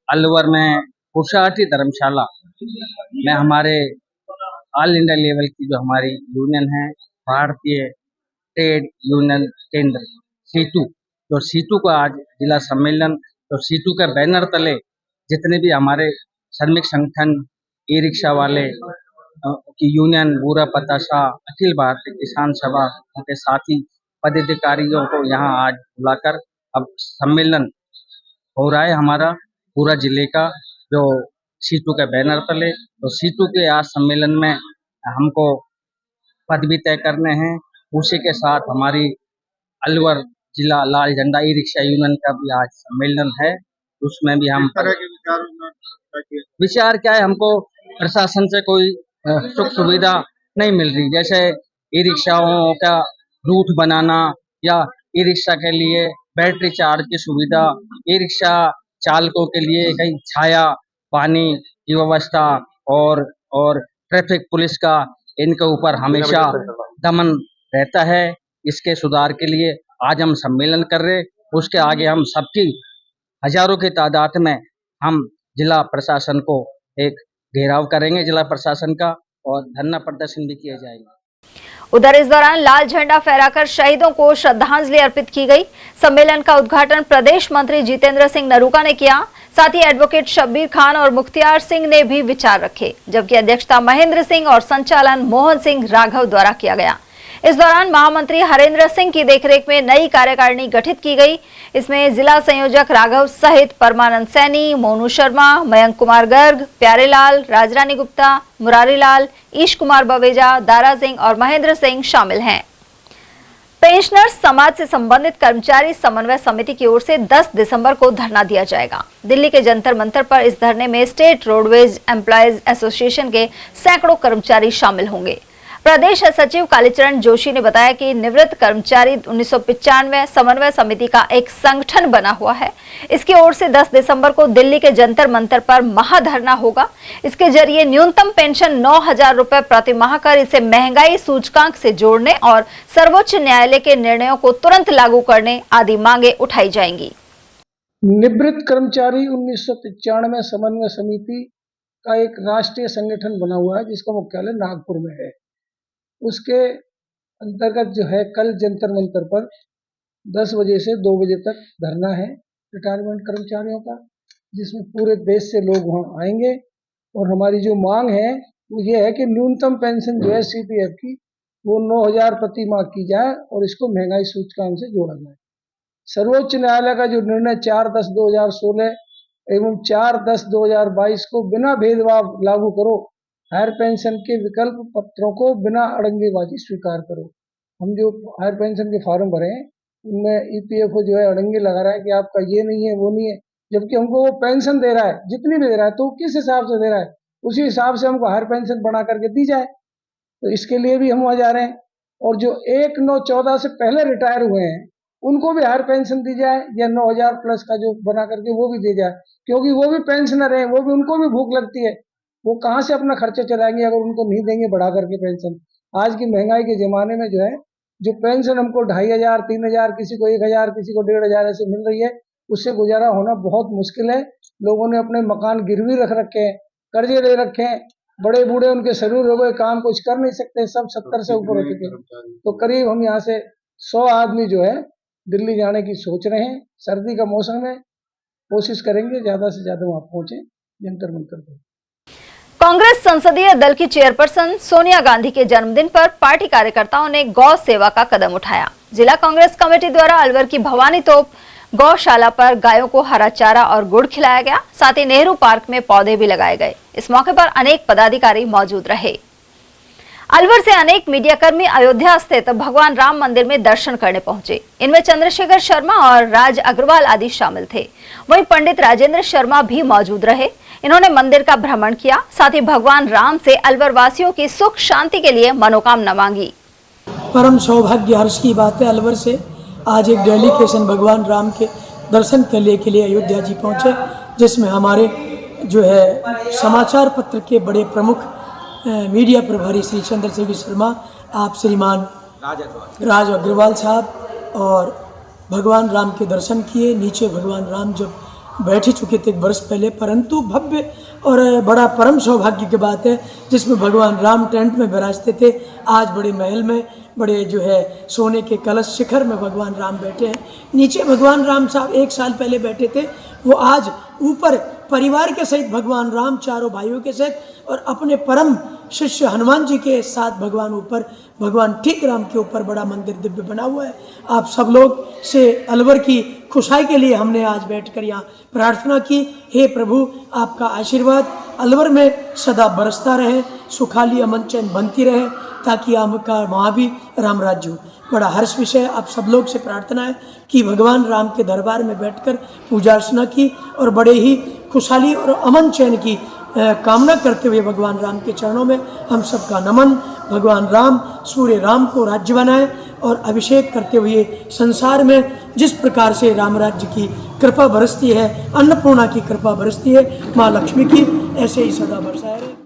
अलवर में पुरुषार्थी धर्मशाला में हमारे ऑल इंडिया लेवल की जो हमारी यूनियन है, भारतीय ट्रेड यूनियन केंद्र C2, तो C2 का आज जिला सम्मेलन, तो C2 के बैनर तले जितने भी हमारे श्रमिक संगठन, ई रिक्शा वाले की यूनियन, बुरा पताशा, अखिल भारतीय किसान सभा के साथी पदाधिकारियों को यहाँ आज बुलाकर अब सम्मेलन हो रहा है हमारा पूरा जिले का, जो C2 के बैनर तले। तो C2 के आज सम्मेलन में हमको पद भी तय करने हैं। उसी के साथ हमारी अलवर जिला लाल झंडा ई रिक्शा यूनियन का भी आज सम्मेलन है, उसमें भी हम विचार क्या है, हमको प्रशासन से कोई सुख सुविधा नहीं मिल रही, जैसे ई रिक्शाओं का रूट बनाना या ई रिक्शा के लिए बैटरी चार्ज की सुविधा, ई रिक्शा चालकों के लिए कहीं छाया, पानी की व्यवस्था और ट्रैफिक पुलिस का इनके ऊपर हमेशा दमन रहता है। इसके सुधार के लिए आज हम सम्मेलन कर रहे, उसके आगे हम सबकी हजारों की तादाद में हम जिला प्रशासन को एक घेराव करेंगे जिला प्रशासन का, और धरना प्रदर्शन भी किए जाएंगे। उधर इस दौरान लाल झंडा फहराकर शहीदों को श्रद्धांजलि अर्पित की गई। सम्मेलन का उद्घाटन प्रदेश मंत्री जितेंद्र सिंह नरूका ने किया। साथ ही एडवोकेट शब्बीर खान और मुख्तियार सिंह ने भी विचार रखे, जबकि अध्यक्षता महेंद्र सिंह और संचालन मोहन सिंह राघव द्वारा किया गया। इस दौरान महामंत्री हरेंद्र सिंह की देखरेख में नई कार्यकारिणी गठित की गई। इसमें जिला संयोजक राघव सहित परमानंद सैनी, मोनू शर्मा, मयंक कुमार गर्ग, प्यारेलाल, राजरानी गुप्ता, मुरारीलाल, ईश कुमार बवेजा, दारा सिंह और महेंद्र सिंह शामिल हैं। पेंशनर्स समाज से संबंधित कर्मचारी समन्वय समिति की ओर से 10 दिसंबर को धरना दिया जाएगा। दिल्ली के जंतर मंतर पर इस धरने में स्टेट रोडवेज एम्प्लॉयज एसोसिएशन के सैकड़ों कर्मचारी शामिल होंगे। प्रदेश सचिव कालीचरण जोशी ने बताया कि निवृत्त कर्मचारी 1995 समन्वय समिति का एक संगठन बना हुआ है। इसकी ओर से 10 दिसंबर को दिल्ली के जंतर मंतर पर महाधरना होगा। इसके जरिए न्यूनतम पेंशन 9,000 रुपए प्रति माह कर इसे महंगाई सूचकांक से जोड़ने और सर्वोच्च न्यायालय के निर्णयों को तुरंत लागू करने आदि मांगे उठाई जाएंगी। निवृत्त कर्मचारी 1995 समन्वय समिति का एक राष्ट्रीय संगठन बना हुआ है, जिसका मुख्यालय नागपुर में है। उसके अंतर्गत जो है कल जंतर मंतर पर 10 बजे से 2 बजे तक धरना है रिटायरमेंट कर्मचारियों का, जिसमें पूरे देश से लोग वहाँ आएंगे। और हमारी जो मांग है वो ये है कि न्यूनतम पेंशन जो है सीपीएफ की वो 9,000 प्रति माह की जाए और इसको महंगाई सूचकांक से जोड़ा जाए। सर्वोच्च न्यायालय का जो निर्णय 4/10/2016 एवं 4/10/2022 को बिना भेदभाव लागू करो, हायर पेंशन के विकल्प पत्रों को बिना अड़ंगेबाजी स्वीकार करो। हम जो हायर पेंशन के फॉर्म भरे हैं उनमें ईपीएफओ जो है अड़ंगे लगा रहा है कि आपका ये नहीं है वो नहीं है, जबकि हमको वो पेंशन दे रहा है जितनी भी दे रहा है, तो किस हिसाब से दे रहा है उसी हिसाब से हमको हायर पेंशन बना करके दी जाए। तो इसके लिए भी हम वहाँ जा रहे हैं। और जो 1/9/14 से पहले रिटायर हुए हैं उनको भी हायर पेंशन दी जाए, या 9,000 प्लस का जो बना करके वो भी दी जाए, क्योंकि वो भी पेंशनर है, वो भी उनको भी भूख लगती है। वो कहाँ से अपना खर्चा चलाएंगे अगर उनको नहीं देंगे बढ़ा करके पेंशन। आज की महंगाई के ज़माने में जो है जो पेंशन हमको 2,500, 3,000, किसी को 1,000, किसी को 1,500 ऐसे मिल रही है, उससे गुजारा होना बहुत मुश्किल है। लोगों ने अपने मकान गिरवी रख रखे हैं, कर्जे ले रखे हैं, बड़े बूढ़े उनके शरीर हो गए, काम कुछ कर नहीं सकते, सब 70 से ऊपर हो चुके हैं। तो करीब हम यहाँ से 100 आदमी जो है दिल्ली जाने की सोच रहे हैं। सर्दी का मौसम है, कोशिश करेंगे ज़्यादा से ज़्यादा वहाँ पहुँचे जंतर मंतर पर। कांग्रेस संसदीय दल की चेयरपर्सन सोनिया गांधी के जन्मदिन पर पार्टी कार्यकर्ताओं ने गौ सेवा का कदम उठाया। जिला कांग्रेस कमेटी द्वारा अलवर की भवानी तोप गौशाला पर गायों को हरा चारा और गुड़ खिलाया गया। साथ ही नेहरू पार्क में पौधे भी लगाए गए। इस मौके पर अनेक पदाधिकारी मौजूद रहे। अलवर से अनेक मीडियाकर्मी अयोध्या स्थित भगवान राम मंदिर में दर्शन करने पहुंचे। इनमें चंद्रशेखर शर्मा और राज अग्रवाल आदि शामिल थे। वहीं पंडित राजेंद्र शर्मा भी मौजूद रहे। इन्होंने मंदिर का भ्रमण किया। साथ ही भगवान राम से अलवर वासियों की सुख शांति के लिए मनोकामना मांगी। परम सौभाग्य हर्ष की बात है, अलवर से आज एक डेलीगेशन भगवान राम के दर्शन के लिए अयोध्या जी पहुंचे, जिसमें हमारे जो है समाचार पत्र के बड़े प्रमुख मीडिया प्रभारी श्री चंद्रशेखर शर्मा, आप श्रीमान राज अग्रवाल साहब और भगवान राम के दर्शन किए। नीचे भगवान राम जब बैठ चुके थे 1 वर्ष पहले, परंतु भव्य और बड़ा परम सौभाग्य की बात है जिसमें भगवान राम टेंट में विराजते थे, आज बड़े महल में बड़े जो है सोने के कलश शिखर में भगवान राम बैठे हैं। नीचे भगवान राम साहब 1 साल पहले बैठे थे, वो आज ऊपर परिवार के सहित भगवान राम चारों भाइयों के सहित और अपने परम शिष्य हनुमान जी के साथ भगवान ऊपर भगवान ठीक राम के ऊपर बड़ा मंदिर दिव्य बना हुआ है। आप सब लोग से अलवर की खुशहाली के लिए हमने आज बैठकर यहाँ प्रार्थना की, हे प्रभु आपका आशीर्वाद अलवर में सदा बरसता रहे, सुखाली अमन चैन बनती रहे, ताकि आपका वहाँ भी राम राज्य हो। बड़ा हर्ष विषय आप सब लोग से प्रार्थना है कि भगवान राम के दरबार में बैठकर पूजा अर्चना की और बड़े ही खुशहाली और अमन चैन की कामना करते हुए भगवान राम के चरणों में हम सबका नमन। भगवान राम सूर्य राम को राज्य बनाए और अभिषेक करते हुए संसार में जिस प्रकार से राम राज्य की कृपा बरसती है, अन्नपूर्णा की कृपा बरसती है माँ लक्ष्मी की, ऐसे ही सदा बरसाए रहे।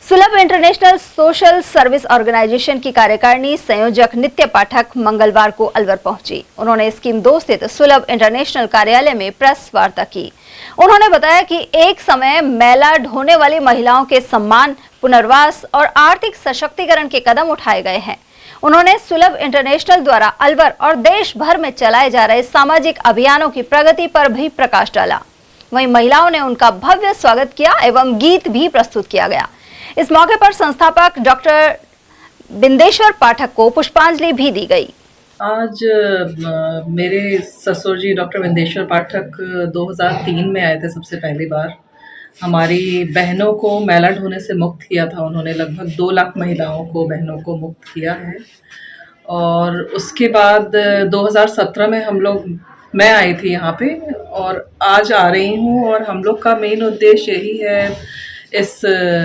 सुलभ इंटरनेशनल सोशल सर्विस ऑर्गेनाइजेशन की कार्यकारिणी संयोजक नित्य पाठक मंगलवार को अलवर पहुंची। उन्होंने स्कीम 2 स्थित सुलभ इंटरनेशनल कार्यालय में प्रेस वार्ता की। उन्होंने बताया कि एक समय मैला ढोने वाली महिलाओं के सम्मान, पुनर्वास और आर्थिक सशक्तिकरण के कदम उठाए गए हैं। उन्होंने सुलभ इंटरनेशनल द्वारा अलवर और देश भर में चलाए जा रहे सामाजिक अभियानों की प्रगति पर भी प्रकाश डाला। वहीं महिलाओं ने उनका भव्य स्वागत किया एवं गीत भी प्रस्तुत किया गया। इस मौके पर संस्थापक डॉक्टर बिंदेश्वर पाठक को पुष्पांजलि भी दी गई। आज मेरे ससुर जी डॉक्टर बिंदेश्वर पाठक 2003 में आए थे सबसे पहली बार। हमारी बहनों को मैला ढोने से मुक्त किया था उन्होंने। लगभग 2 लाख महिलाओं को, बहनों को मुक्त किया है। और उसके बाद 2017 में मैं आई थी यहाँ पे और आज आ रही हूँ। और हम लोग का मेन उद्देश्य यही है इस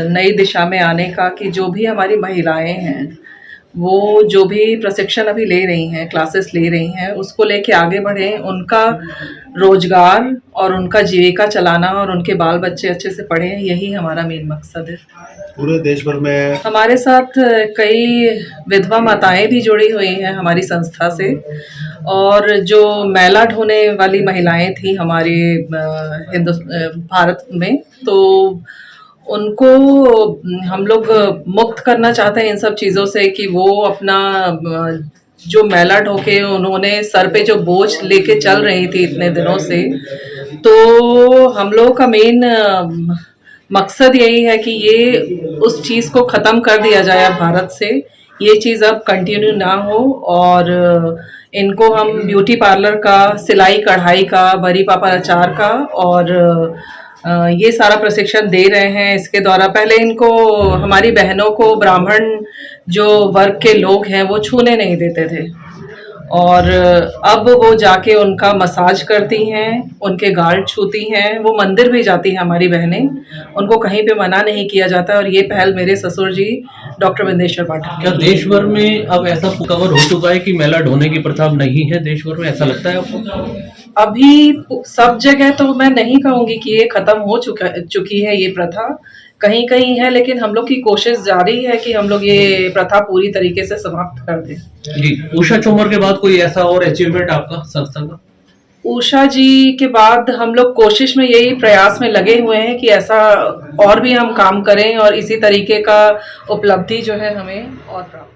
नई दिशा में आने का कि जो भी हमारी महिलाएं हैं वो जो भी प्रशिक्षण अभी ले रही हैं, क्लासेस ले रही हैं, उसको लेके आगे बढ़ें। उनका रोजगार और उनका जीविका चलाना और उनके बाल बच्चे अच्छे से पढ़ें, यही हमारा मेन मकसद है। पूरे देश भर में हमारे साथ कई विधवा माताएं भी जुड़ी हुई हैं हमारी संस्था से। और जो मैला ढोने वाली महिलाएं थी हमारे भारत में, तो उनको हम लोग मुक्त करना चाहते हैं इन सब चीज़ों से कि वो अपना जो मैला ढोके उन्होंने सर पे जो बोझ लेके चल रही थी इतने दिनों से, तो हम लोगों का मेन मकसद यही है कि ये उस चीज़ को ख़त्म कर दिया जाए अब भारत से। ये चीज़ अब कंटिन्यू ना हो और इनको हम ब्यूटी पार्लर का, सिलाई कढ़ाई का, बरी पापड़ अचार का और ये सारा प्रशिक्षण दे रहे हैं। इसके द्वारा पहले इनको, हमारी बहनों को ब्राह्मण जो वर्ग के लोग हैं वो छूने नहीं देते थे और अब वो जाके उनका मसाज करती हैं, उनके गाल छूती हैं, वो मंदिर भी जाती हैं हमारी बहनें, उनको कहीं पे मना नहीं किया जाता। और ये पहल मेरे ससुर जी डॉक्टर बिंदेश्वर पाठक। क्या देश भर में अब ऐसा कवर हो चुका है कि मैला ढोने की प्रथा नहीं है देश भर में, ऐसा लगता है आपको? अभी सब जगह तो मैं नहीं कहूँगी कि ये खत्म हो चुकी है ये प्रथा, कहीं कहीं है, लेकिन हम लोग की कोशिश जारी है कि हम लोग ये प्रथा पूरी तरीके से समाप्त कर दें। जी, उषा चोमर के बाद कोई ऐसा और अचीवमेंट आपका संस्था का? उषा जी के बाद हम लोग कोशिश में यही प्रयास में लगे हुए हैं कि ऐसा और भी हम काम करें और इसी तरीके का उपलब्धि जो है हमें और प्राप्त।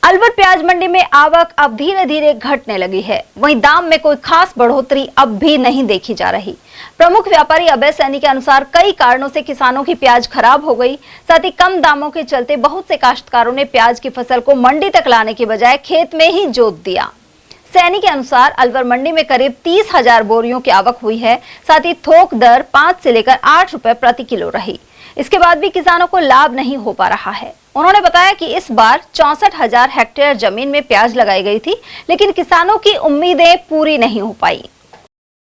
अलवर प्याज मंडी में आवक अब धीरे धीरे घटने लगी है। वहीं दाम में कोई खास बढ़ोतरी अब भी नहीं देखी जा रही। प्रमुख व्यापारी अभय सैनी के अनुसार कई कारणों से किसानों की प्याज खराब हो गई। साथ ही कम दामों के चलते बहुत से काश्तकारों ने प्याज की फसल को मंडी तक लाने के बजाय खेत में ही जोत दिया। सैनी के अनुसार अलवर मंडी में करीब 30,000 बोरियों की आवक हुई है। साथ ही थोक दर 5 से लेकर 8 रुपए प्रति किलो रही। इसके बाद भी किसानों को लाभ नहीं हो पा रहा है। उन्होंने बताया कि इस बार 64,000 हेक्टेयर जमीन में प्याज लगाई गई थी, लेकिन किसानों की उम्मीदें पूरी नहीं हो पाई।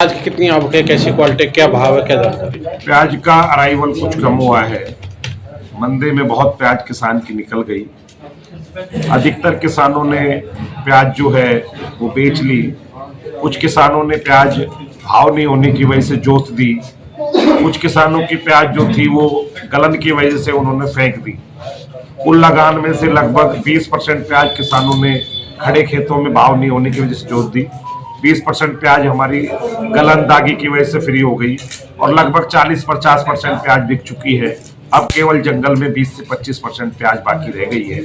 प्याज की कितनी आवक है, कैसी क्वालिटी, क्या भाव है, क्या जानकारी? प्याज का अराइवल कुछ कम हुआ है। मंडी में बहुत प्याज किसान की निकल गई। अधिकतर किसानों ने प्याज जो है वो बेच ली। कुछ किसानों ने प्याज भाव नहीं होने की वजह से जोत दी। कुछ किसानों की प्याज जो थी वो गलन की वजह से उन्होंने फेंक दी। कुल लगान में से लगभग 20% प्याज किसानों ने खड़े खेतों में भाव नहीं होने की वजह से जोत दी। 20% प्याज हमारी गलन दागी की वजह से फ्री हो गई और लगभग 40-50% प्याज बिक चुकी है। अब केवल जंगल में 20 से 25% प्याज बाकी रह गई है।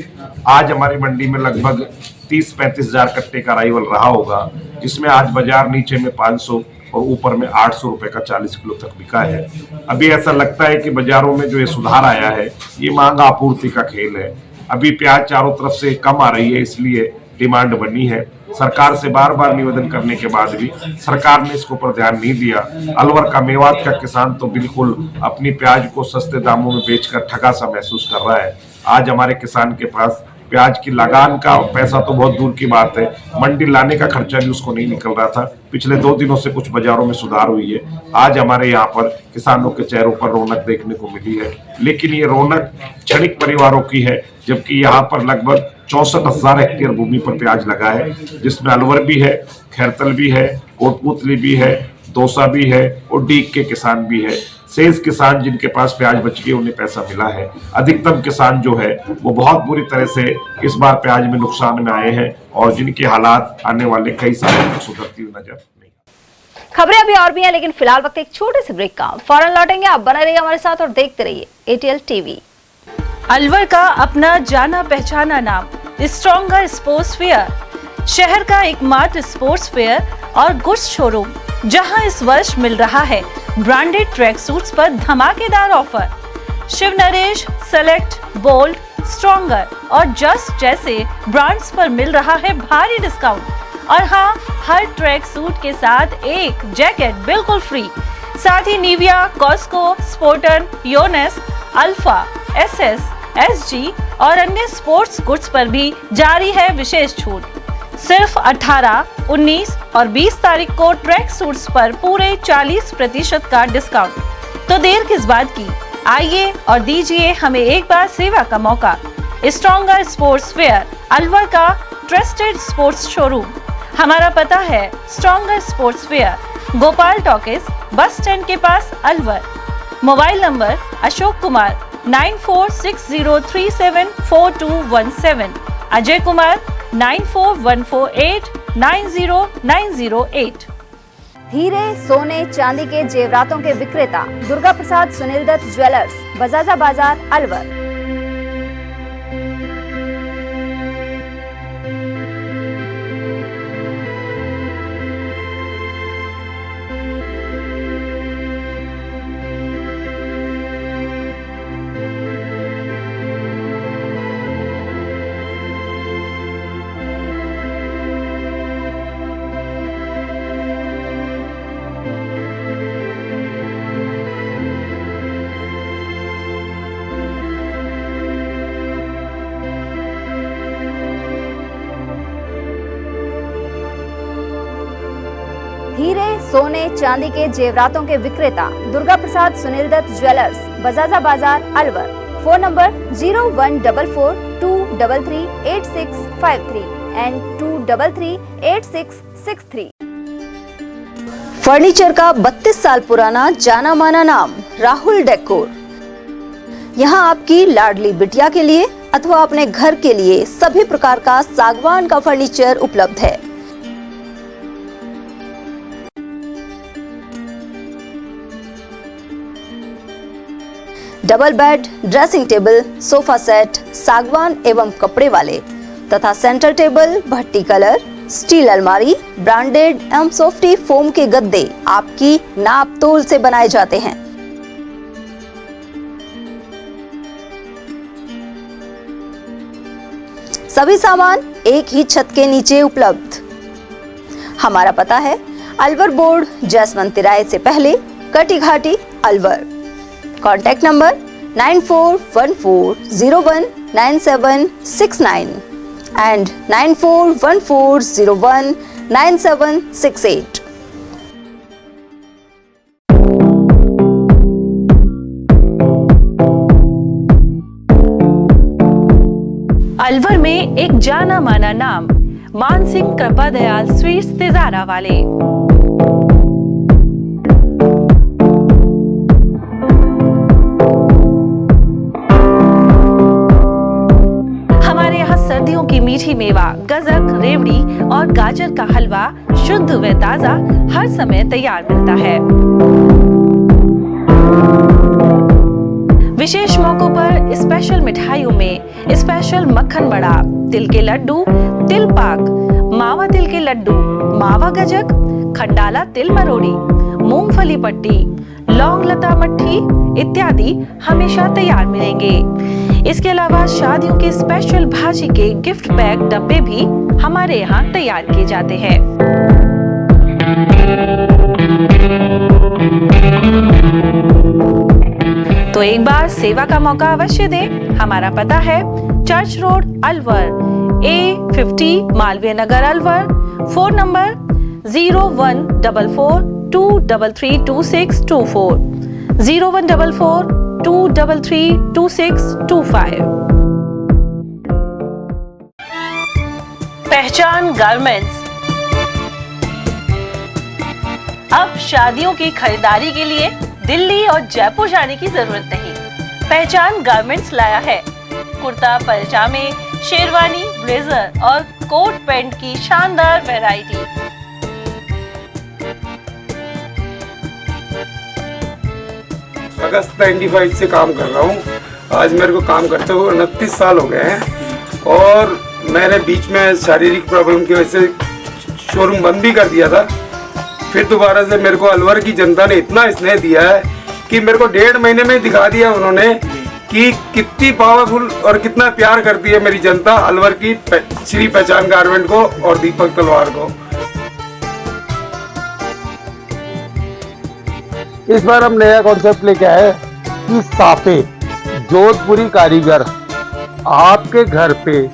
आज हमारी मंडी में लगभग 30-35 हजार कट्टे का अराइवल रहा होगा, जिसमें आज बाजार नीचे में 500 और ऊपर में 800 रुपए का 40 किलो तक बिका है। अभी ऐसा लगता है कि बाजारों में जो ये सुधार आया है ये मांग आपूर्ति का खेल है। अभी प्याज चारों तरफ से कम आ रही है, इसलिए डिमांड बनी है। सरकार से बार बार निवेदन करने के बाद भी सरकार ने इसके ऊपर ध्यान नहीं दिया। अलवर का मेवात का किसान तो बिल्कुल अपनी प्याज को सस्ते दामों में बेचकर ठगा सा महसूस कर रहा है। आज हमारे किसान के पास प्याज की लगान का पैसा तो बहुत दूर की बात है, मंडी लाने का खर्चा भी उसको नहीं निकल रहा था। पिछले 2 दिनों से कुछ बाजारों में सुधार हुई है। आज हमारे यहाँ पर किसानों के चेहरों पर रौनक देखने को मिली है, लेकिन ये रौनक क्षणिक परिवारों की है, जबकि यहाँ पर लगभग 64,000 हेक्टेयर भूमि पर प्याज लगा है, जिसमें अलवर भी है, खैरतल भी है, कोटपुतली भी है, दौसा भी है और डीग के किसान भी है। शेष किसान जिनके पास प्याज बच गए उन्हें पैसा मिला है। अधिकतम किसान जो है वो बहुत बुरी तरह से इस बार प्याज में नुकसान में आए हैं और जिनके हालात आने वाले कई सालों तक सुधरती हुई नजर नहीं। खबरें अभी और भी हैं, लेकिन फिलहाल वक्त एक छोटे से ब्रेक का। फौरन लौटेंगे, आप बने रहिए हमारे साथ और देखते रहिए ATL TV। अलवर का अपना जाना पहचाना नाम स्ट्रॉन्गर स्पोर्ट्स फेयर, शहर का एकमात्र स्पोर्ट्स फेयर और गुड्स शोरूम, जहां इस वर्ष मिल रहा है ब्रांडेड ट्रैक सूट्स पर धमाकेदार offer. Shiv Naresh, select, bold, stronger और जस्ट जैसे ब्रांड्स पर मिल रहा है भारी डिस्काउंट। और हाँ, हर ट्रैक सूट के साथ एक जैकेट बिल्कुल फ्री। साथ ही Nivia, Cosco, Spartan, Yonex, Alpha, SS, SG और अन्य स्पोर्ट्स गुड्स पर भी जारी है विशेष छूट। सिर्फ 18, 19 और 20 तारीख को ट्रैक सूट्स पर पूरे 40% का डिस्काउंट। तो देर किस बात की, आइए और दीजिए हमें एक बार सेवा का मौका। स्ट्रॉन्गर स्पोर्ट्स फेयर, अलवर का ट्रस्टेड स्पोर्ट्स शोरूम। हमारा पता है Stronger Sports Fair, Gopal Talkies, bus stand के पास, अलवर। Mobile number Ashok Kumar 9460374217, Ajay Kumar 9414890908। हीरे, सोने, चांदी के जेवरातों के विक्रेता दुर्गा प्रसाद सुनील दत्त ज्वेलर्स, बजाजा बाजार, अलवर। हीरे, सोने, चांदी के जेवरातों के विक्रेता Durga Prasad Sunil Dutt jewellers, Bajaja Bazaar, Alwar. Phone number 0144233853 and 2338663। Furniture का 32 साल पुराना जाना माना नाम राहुल डेकोर। यहाँ आपकी लाडली बिटिया के लिए अथवा अपने घर के लिए सभी प्रकार का सागवान का फर्नीचर उपलब्ध है। Double bed, dressing table, sofa set सागवान एवं कपड़े वाले तथा सेंटर टेबल, भट्टी कलर, स्टील अलमारी, ब्रांडेड एवं सॉफ्टी फोम के गद्दे आपकी नाप तोल से बनाए जाते हैं। सभी सामान एक ही छत के नीचे उपलब्ध। हमारा पता है अलवर बोर्ड, जैसवंत तिराहे से पहले, कटी घाटी, Alwar. Contact number 9414019769 and 9414019768। Alwar में एक जाना माना नाम मानसिंह कृपा दयाल स्वीट्स तिजारा वाले। सर्दियों की मीठी मेवा, गजक, रेवड़ी और गाजर का हलवा शुद्ध व ताजा हर समय तैयार मिलता है। विशेष मौकों पर स्पेशल मिठाइयों में स्पेशल मक्खन बड़ा, तिल के लड्डू, तिल पाक, मावा तिल के लड्डू, मावा गजक, खंडाला तिल मरोड़ी, मूंगफली पट्टी, लौंग लता मट्ठी इत्यादि हमेशा तैयार मिलेंगे। इसके अलावा शादियों के स्पेशल भाजी के गिफ्ट पैक डब्बे भी हमारे यहाँ तैयार किए जाते हैं। तो एक बार सेवा का मौका अवश्य दें। हमारा पता है Church Road Alwar, A50 Malviya Nagar Alwar. Phone number 014423326240, 014423326225। पहचान गारमेंट्स। अब शादियों की खरीदारी के लिए दिल्ली और जयपुर जाने की जरूरत नहीं। पहचान गारमेंट्स लाया है कुर्ता पैजामे, शेरवानी, ब्लेजर और कोट पैंट की शानदार वैरायटी। अगस्त 95 से काम कर रहा हूँ। आज मेरे को काम करते हुए 29 साल हो गए हैं और मैंने बीच में शारीरिक प्रॉब्लम की वजह से शोरूम बंद भी कर दिया था। फिर दोबारा से मेरे को अलवर की जनता ने इतना स्नेह दिया है कि मेरे को 1.5 महीने में दिखा दिया उन्होंने कि कितनी पावरफुल और कितना प्यार करती है मेरी जनता अलवर की श्री पहचान गारमेंट को और दीपक तलवार को। इस बार हम नया कॉन्सेप्ट लेके आए कि साफे जोधपुरी कारीगर आपके घर पे,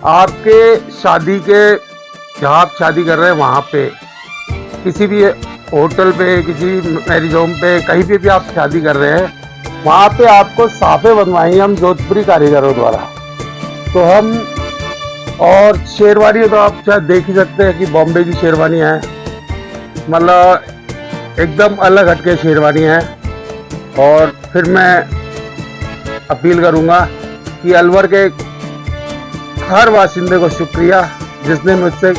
आपके शादी के जहाँ आप शादी कर रहे हैं वहाँ पे, किसी भी होटल पे, किसी मैरिज होम पे, कहीं पे भी आप शादी कर रहे हैं वहाँ पे आपको साफे बनवाएंगे हम जोधपुरी कारीगरों द्वारा। तो हम और शेरवानी तो आप शायद देख ही सकते हैं कि बॉम्बे की शेरवानी है, मतलब एकदम अलग हटके शेरवानी है। और फिर मैं अपील करूँगा कि अलवर के हर बाशिंदे को शुक्रिया जिसने मुझसे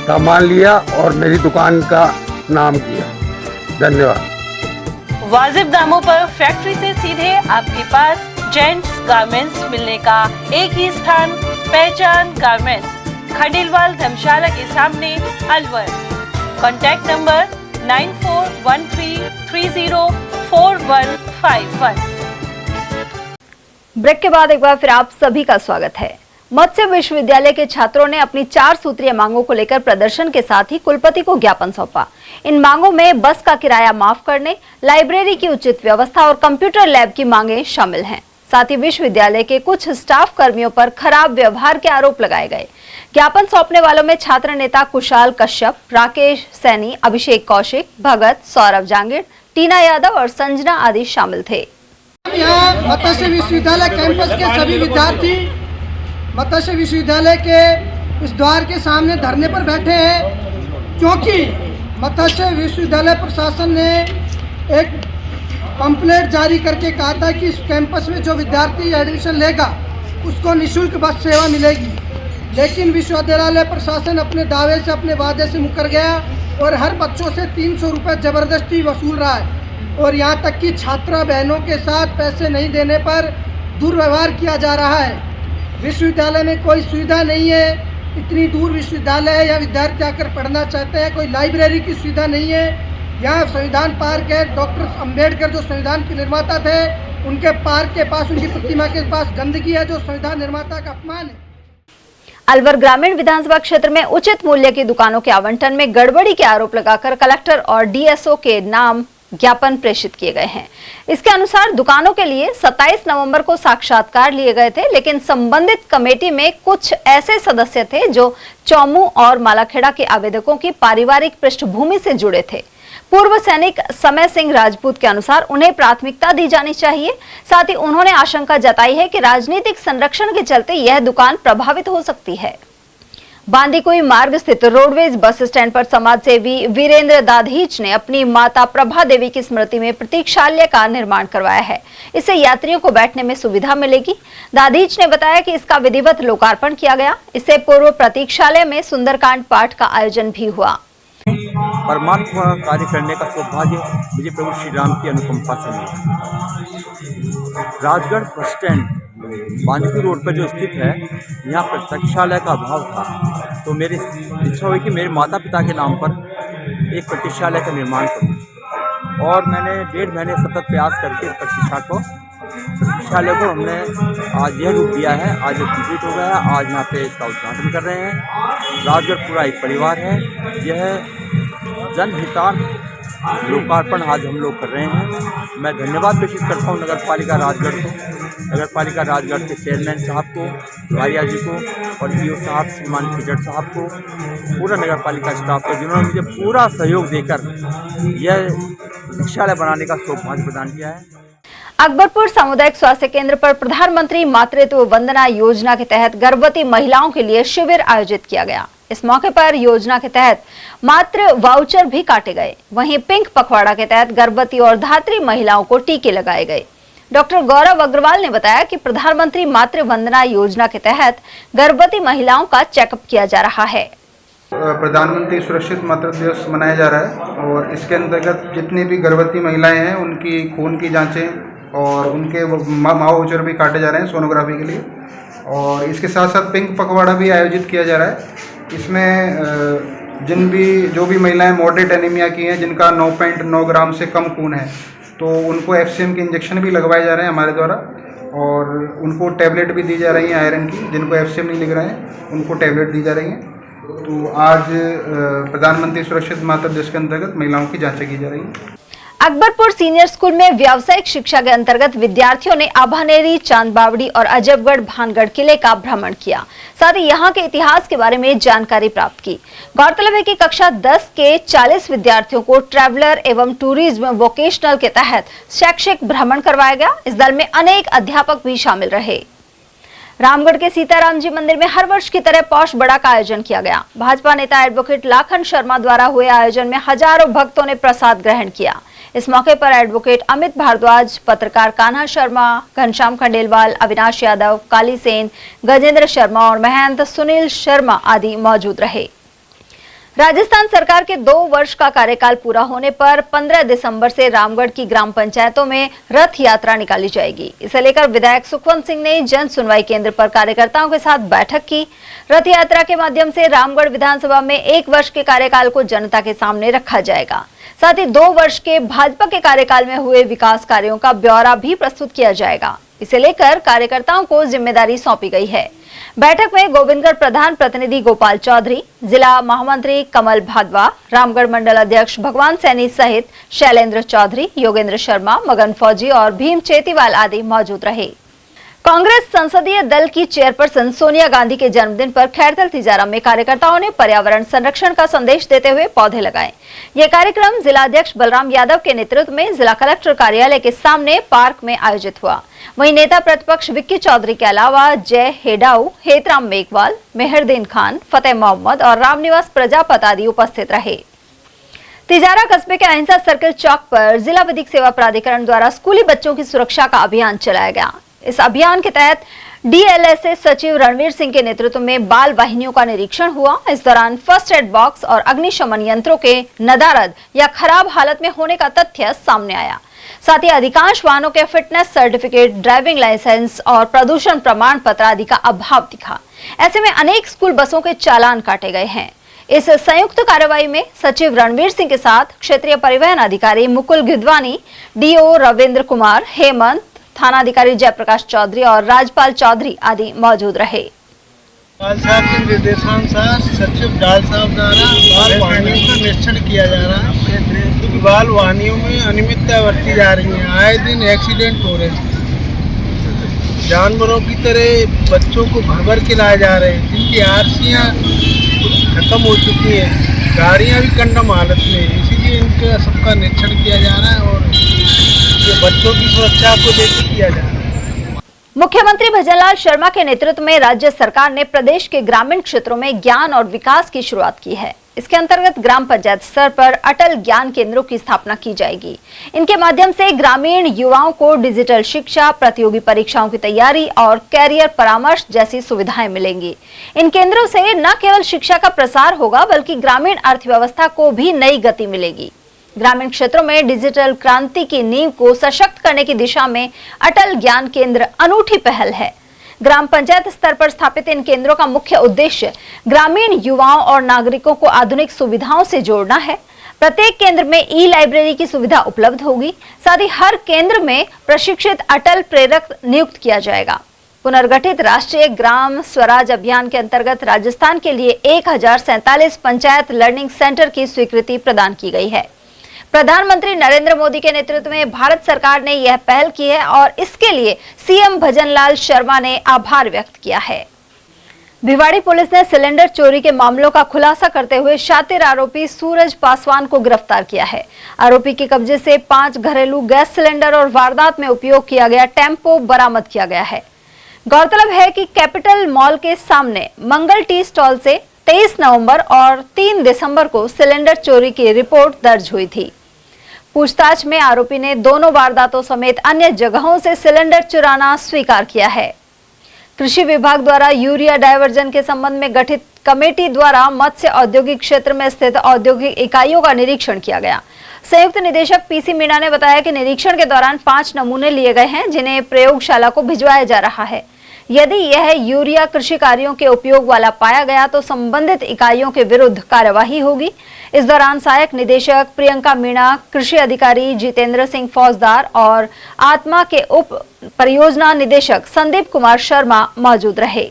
सामान लिया और मेरी दुकान का नाम किया। धन्यवाद। वाजिब दामों पर फैक्ट्री से सीधे आपके पास जेंट्स गारमेंट्स मिलने का एक ही स्थान, पहचान गारमेंट्स, खंडेलवाल धर्मशाला के सामने अलवर। Contact number 9413304151। ब्रेक के बाद एक बार फिर आप सभी का स्वागत है। मत्स्य विश्वविद्यालय के छात्रों ने अपनी 4 सूत्रीय मांगों को लेकर प्रदर्शन के साथ ही कुलपति को ज्ञापन सौंपा। इन मांगों में बस का किराया माफ करने, लाइब्रेरी की उचित व्यवस्था और कंप्यूटर लैब की मांगें शामिल हैं। साथ ही विश्वविद्यालय के कुछ स्टाफ कर्मियों पर खराब व्यवहार के आरोप लगाए गए। ज्ञापन सौंपने वालों में छात्र नेता कुशाल कश्यप, राकेश सैनी, अभिषेक कौशिक, भगत, सौरभ जांगिड़, टीना यादव और संजना आदि शामिल थे। यहाँ मत्स्य विश्वविद्यालय कैंपस के सभी विद्यार्थी मत्स्य विश्वविद्यालय के इस द्वार के सामने धरने पर बैठे हैं, क्योंकि मत्स्य विश्वविद्यालय प्रशासन ने एक पंपलेट जारी करके कहा था कि इस कैंपस में जो विद्यार्थी एडमिशन लेगा उसको निःशुल्क बस सेवा मिलेगी। लेकिन विश्वविद्यालय प्रशासन अपने दावे से, अपने वादे से मुकर गया और हर बच्चों से 300 रुपये ज़बरदस्ती वसूल रहा है और यहाँ तक कि छात्रा बहनों के साथ पैसे नहीं देने पर दुर्व्यवहार किया जा रहा है। विश्वविद्यालय में कोई सुविधा नहीं है, इतनी दूर विश्वविद्यालय है, यहाँ विद्यार्थी आकर पढ़ना चाहते हैं। कोई लाइब्रेरी की सुविधा नहीं है। यहाँ संविधान पार्क है, डॉक्टर अंबेडकर जो संविधान के निर्माता थे उनके पार्क के पास, उनकी प्रतिमा के पास गंदगी है जो संविधान निर्माता का अपमान है। अलवर ग्रामीण विधानसभा क्षेत्र में उचित मूल्य की दुकानों के आवंटन में गड़बड़ी के आरोप लगाकर कलेक्टर और डीएसओ के नाम ज्ञापन प्रेषित किए गए हैं। इसके अनुसार दुकानों के लिए 27 नवंबर को साक्षात्कार लिए गए थे, लेकिन संबंधित कमेटी में कुछ ऐसे सदस्य थे जो चौमू और मालाखेड़ा के आवेदकों की पारिवारिक पृष्ठभूमि से जुड़े थे। पूर्व सैनिक समय सिंह राजपूत के अनुसार उन्हें प्राथमिकता दी जानी चाहिए। साथ ही उन्होंने आशंका जताई है कि राजनीतिक संरक्षण के चलते यह दुकान प्रभावित हो सकती है। बांदीकुई मार्ग स्थित रोडवेज बस स्टैंड पर समाजसेवी वीरेंद्र दाधीच ने अपनी माता प्रभा देवी की स्मृति में प्रतीक्षालय का निर्माण करवाया है। इससे यात्रियों को बैठने में सुविधा मिलेगी। दाधीच ने बताया कि इसका विधिवत लोकार्पण किया गया। इससे पूर्व प्रतीक्षालय में सुंदरकांड पाठ का आयोजन भी हुआ। परमात्मा कार्य करने का सौभाग्य मुझे प्रभु श्री राम की अनुकंपा से मिला। Rajgarh bus stand Bandikui road पर जो स्थित है, यहाँ प्रतीक्षालय का अभाव था, तो मेरी इच्छा हुई कि मेरे माता पिता के नाम पर एक प्रतीक्षालय का निर्माण करूँ। और मैंने 1.5 महीने सतत प्रयास करके इस प्रतीक्षालय को हमने आज यह रूप दिया है। आज ये कंप्लीट हो गया है। आज यहाँ पे इसका उद्घाटन कर रहे हैं। राजगढ़ पूरा एक परिवार है। यह जनहितार्थ लोकार्पण आज हम लोग कर रहे हैं। मैं धन्यवाद प्रेषित करता हूँ नगर पालिका राजगढ़ को, नगर पालिका राजगढ़ के चेयरमैन साहब को, भारिया जी को और ईओ साहब श्रीमान खिजड़ साहब को, पूरा नगर पालिका स्टाफ को, जिन्होंने मुझे पूरा सहयोग देकर यह शिक्षालय बनाने का सौभाग्य प्रदान किया है। अकबरपुर सामुदायिक स्वास्थ्य केंद्र पर प्रधानमंत्री मातृत्व वंदना योजना के तहत गर्भवती महिलाओं के लिए शिविर आयोजित किया गया। इस मौके पर योजना के तहत मातृ वाउचर भी काटे गए। वहीं पिंक पखवाड़ा के तहत गर्भवती और धात्री महिलाओं को टीके लगाए गए। डॉक्टर गौरव अग्रवाल ने बताया कि प्रधानमंत्री मातृ वंदना योजना के तहत गर्भवती महिलाओं का चेकअप किया जा रहा है। प्रधानमंत्री सुरक्षित मातृत्व दिवस मनाया जा रहा है और इसके अंतर्गत जितनी भी गर्भवती महिलाएं हैं उनकी खून की जांचें और उनके वाउचर भी काटे जा रहे हैं सोनोग्राफी के लिए। और इसके साथ साथ पिंक पखवाड़ा भी आयोजित किया जा रहा है। इसमें जो भी महिलाएं मॉडरेट एनीमिया की हैं, जिनका 9.9 ग्राम से कम खून है, तो उनको एफसीएम के इंजेक्शन भी लगवाए जा रहे हैं हमारे द्वारा और उनको टैबलेट भी दी जा रही हैं आयरन की। जिनको एफसीएम नहीं लग रहे हैं उनको टैबलेट दी जा रही हैं। तो आज प्रधानमंत्री सुरक्षित मातृत्व दिवस के अंतर्गत महिलाओं की जांचें की जा रही हैं। अकबरपुर सीनियर स्कूल में व्यावसायिक शिक्षा के अंतर्गत विद्यार्थियों ने आभानेरी, चांदबावड़ी और अजबगढ़ भानगढ़ किले का भ्रमण किया। साथ ही यहाँ के इतिहास के बारे में जानकारी प्राप्त की। गौरतलब है कि कक्षा 10 के 40 विद्यार्थियों को ट्रैवलर एवं टूरिज्म वोकेशनल के तहत शैक्षिक भ्रमण करवाया गया। इस दल में अनेक अध्यापक भी शामिल रहे। रामगढ़ के सीताराम जी मंदिर में हर वर्ष की तरह पौष बड़ा का आयोजन किया गया। भाजपा नेता एडवोकेट लाखन शर्मा द्वारा हुए आयोजन में हजारों भक्तों ने प्रसाद ग्रहण किया। इस मौके पर एडवोकेट अमित भारद्वाज, पत्रकार कान्हा शर्मा, घनश्याम खंडेलवाल, अविनाश यादव, काली सेन, गजेंद्र शर्मा और महंत सुनील शर्मा आदि मौजूद रहे। राजस्थान सरकार के 2 वर्ष का कार्यकाल पूरा होने पर 15 दिसंबर से रामगढ़ की ग्राम पंचायतों में रथ यात्रा निकाली जाएगी। इसे लेकर विधायक सुखवंत सिंह ने जन सुनवाई केंद्र पर कार्यकर्ताओं के साथ बैठक की। रथ यात्रा के माध्यम से रामगढ़ विधानसभा में 1 वर्ष के कार्यकाल को जनता के सामने रखा जाएगा। साथ ही 2 वर्ष के भाजपा के कार्यकाल में हुए विकास कार्यों का ब्यौरा भी प्रस्तुत किया जाएगा। इसे लेकर कार्यकर्ताओं को जिम्मेदारी सौंपी गई है। बैठक में गोविंदगढ़ प्रधान प्रतिनिधि गोपाल चौधरी, जिला महामंत्री कमल भादवा, रामगढ़ मंडल अध्यक्ष भगवान सैनी सहित शैलेंद्र चौधरी, योगेंद्र शर्मा, मगन फौजी और भीम चेतीवाल आदि मौजूद रहे। कांग्रेस संसदीय दल की चेयरपर्सन सोनिया गांधी के जन्मदिन पर खैरतल तिजारा में कार्यकर्ताओं ने पर्यावरण संरक्षण का संदेश देते हुए पौधे लगाए। यह कार्यक्रम जिलाध्यक्ष बलराम यादव के नेतृत्व में जिला कलेक्टर कार्यालय के सामने पार्क में आयोजित हुआ। वहीं नेता प्रतिपक्ष विक्की चौधरी के अलावा जय हेडाऊ, हेतराम मेघवाल, मेहरदीन खान, फतेह मोहम्मद और रामनिवास प्रजापत आदि उपस्थित रहे। तिजारा कस्बे के अहिंसा सर्किल चौक पर जिला विधिक सेवा प्राधिकरण द्वारा स्कूली बच्चों की सुरक्षा का अभियान चलाया गया। इस अभियान के तहत डीएलएसए सचिव रणवीर सिंह के नेतृत्व में बाल वाहिनियों का निरीक्षण हुआ। इस दौरान फर्स्ट एड बॉक्स और अग्निशमन यंत्रों के नदारद या खराब हालत में होने का तथ्य सामने आया। साथ ही अधिकांश वाहनों के फिटनेस सर्टिफिकेट, ड्राइविंग लाइसेंस और प्रदूषण प्रमाण पत्र आदि का अभाव दिखा। ऐसे में अनेक स्कूल बसों के चालान काटे गए हैं। इस संयुक्त कार्रवाई में सचिव रणवीर सिंह के साथ क्षेत्रीय परिवहन अधिकारी मुकुल गिदवानी, डीओ रविंद्र कुमार, हेमंत, थानाधिकारी जयप्रकाश चौधरी और राजपाल चौधरी आदि मौजूद रहे। डाल साहब के निर्देशानुसार सचिव डाल साहब द्वारा बाल वाहनियों का निरीक्षण किया जा रहा है क्योंकि बाल वाहनियों में अनियमितता बरती जा रही है। आए दिन एक्सीडेंट हो रहे हैं। जानवरों की तरह बच्चों को भर के लाए जा रहे हैं, जिनकी आरसियाँ खत्म हो चुकी हैं, गाड़ियाँ भी कंडम हालत में है। इसीलिए इनका सबका निरीक्षण किया जा रहा है और ये बच्चों की सुरक्षा को लेकर किया जा रहा है। मुख्यमंत्री भजनलाल शर्मा के नेतृत्व में राज्य सरकार ने प्रदेश के ग्रामीण क्षेत्रों में ज्ञान और विकास की शुरुआत की है। इसके अंतर्गत ग्राम पंचायत स्तर पर अटल ज्ञान केंद्रों की स्थापना की जाएगी। इनके माध्यम से ग्रामीण युवाओं को डिजिटल शिक्षा, प्रतियोगी परीक्षाओं की तैयारी और कैरियर परामर्श जैसी सुविधाएं मिलेंगी। इन केंद्रों से न केवल शिक्षा का प्रसार होगा बल्कि ग्रामीण अर्थव्यवस्था को भी नई गति मिलेगी। ग्रामीण क्षेत्रों में डिजिटल क्रांति की नींव को सशक्त करने की दिशा में अटल ज्ञान केंद्र अनूठी पहल है। ग्राम पंचायत स्तर पर स्थापित इन केंद्रों का मुख्य उद्देश्य ग्रामीण युवाओं और नागरिकों को आधुनिक सुविधाओं से जोड़ना है। प्रत्येक केंद्र में ई लाइब्रेरी की सुविधा उपलब्ध होगी। साथ ही हर केंद्र में प्रशिक्षित अटल प्रेरक नियुक्त किया जाएगा। पुनर्गठित राष्ट्रीय ग्राम स्वराज अभियान के अंतर्गत राजस्थान के लिए 1047 पंचायत लर्निंग सेंटर की स्वीकृति प्रदान की गई है। प्रधानमंत्री नरेंद्र मोदी के नेतृत्व में भारत सरकार ने यह पहल की है और इसके लिए सीएम भजनलाल शर्मा ने आभार व्यक्त किया है। भिवाड़ी पुलिस ने सिलेंडर चोरी के मामलों का खुलासा करते हुए शातिर आरोपी सूरज पासवान को गिरफ्तार किया है। आरोपी के कब्जे से 5 घरेलू गैस सिलेंडर और वारदात में उपयोग किया गया टेम्पो बरामद किया गया है। गौरतलब है कि कैपिटल मॉल के सामने मंगल टी स्टॉल से 23 नवंबर और 3 दिसंबर को सिलेंडर चोरी की रिपोर्ट दर्ज हुई थी। पूछताछ में आरोपी ने दोनों वारदातों समेत अन्य जगहों से सिलेंडर चुराना स्वीकार किया है। कृषि विभाग द्वारा यूरिया डायवर्जन के संबंध में गठित कमेटी द्वारा मत्स्य औद्योगिक क्षेत्र में स्थित औद्योगिक इकाइयों का निरीक्षण किया गया। संयुक्त निदेशक पीसी मीणा ने बताया कि निरीक्षण के दौरान 5 नमूने लिए गए हैं जिन्हें प्रयोगशाला को भिजवाया जा रहा है। यदि यह यूरिया कृषि कार्यों के उपयोग वाला पाया गया तो संबंधित इकाइयों के विरुद्ध कार्यवाही होगी। इस दौरान सहायक निदेशक प्रियंका मीणा, कृषि अधिकारी जितेंद्र सिंह फौजदार और आत्मा के उप परियोजना निदेशक संदीप कुमार शर्मा मौजूद रहे।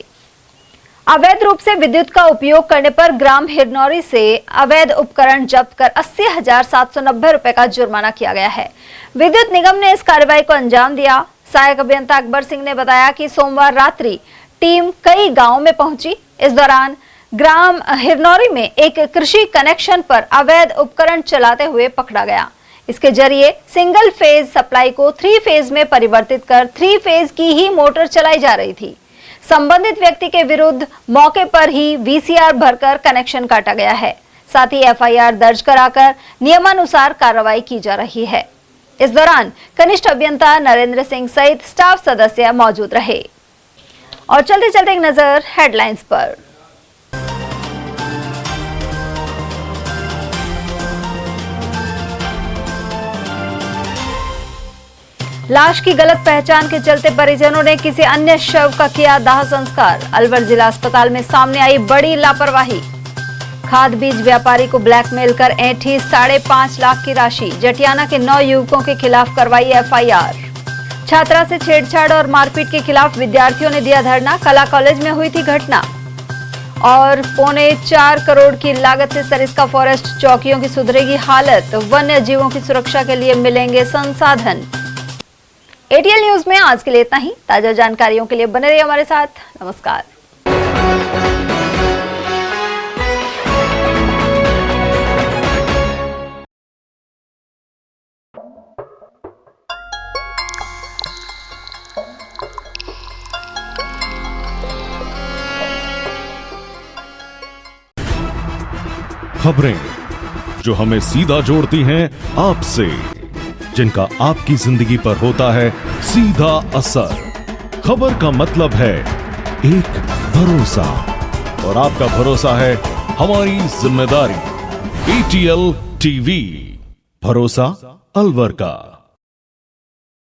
अवैध रूप से विद्युत का उपयोग करने पर ग्राम हिरनौरी से अवैध उपकरण जब्त कर 80,790 रुपए का जुर्माना किया गया है। विद्युत निगम ने इस कार्रवाई को अंजाम दिया। सहायक अभियंता अकबर सिंह ने बताया कि सोमवार रात्रि टीम कई गांवों में पहुंची। इस दौरान ग्राम हिरनौरी में एक कृषि कनेक्शन पर अवैध उपकरण चलाते हुए पकड़ा गया। इसके जरिए सिंगल फेज सप्लाई को 3 फेज में परिवर्तित कर 3 फेज की ही मोटर चलाई जा रही थी। संबंधित व्यक्ति के विरुद्ध मौके पर ही वीसीआर भरकर कनेक्शन काटा गया है। साथ ही एफआईआर दर्ज कराकर नियमानुसार कार्रवाई की जा रही है। इस दौरान कनिष्ठ अभियंता नरेंद्र सिंह सहित स्टाफ सदस्य मौजूद रहे। और चलते चलते एक नजर हेडलाइंस पर। लाश की गलत पहचान के चलते परिजनों ने किसी अन्य शव का किया दाह संस्कार। अलवर जिला अस्पताल में सामने आई बड़ी लापरवाही। खाद बीज व्यापारी को ब्लैकमेल कर ऐंठी 5.5 लाख की राशि। जटियाना के 9 युवकों के खिलाफ करवाई एफआईआर। छात्रा से छेड़छाड़ और मारपीट के खिलाफ विद्यार्थियों ने दिया धरना। कला कॉलेज में हुई थी घटना। और 4.25 करोड़ की लागत से सरिस्का फॉरेस्ट चौकियों की सुधरेगी हालत। वन्य जीवों की सुरक्षा के लिए मिलेंगे संसाधन। एटीएल न्यूज में आज के लिए इतना ही। ताजा जानकारियों के लिए बने रहिए हमारे साथ। नमस्कार। खबरें जो हमें सीधा जोड़ती हैं आपसे, जिनका आपकी जिंदगी पर होता है सीधा असर। खबर का मतलब है एक भरोसा, और आपका भरोसा है हमारी जिम्मेदारी। एटीएल टीवी, भरोसा अलवर का।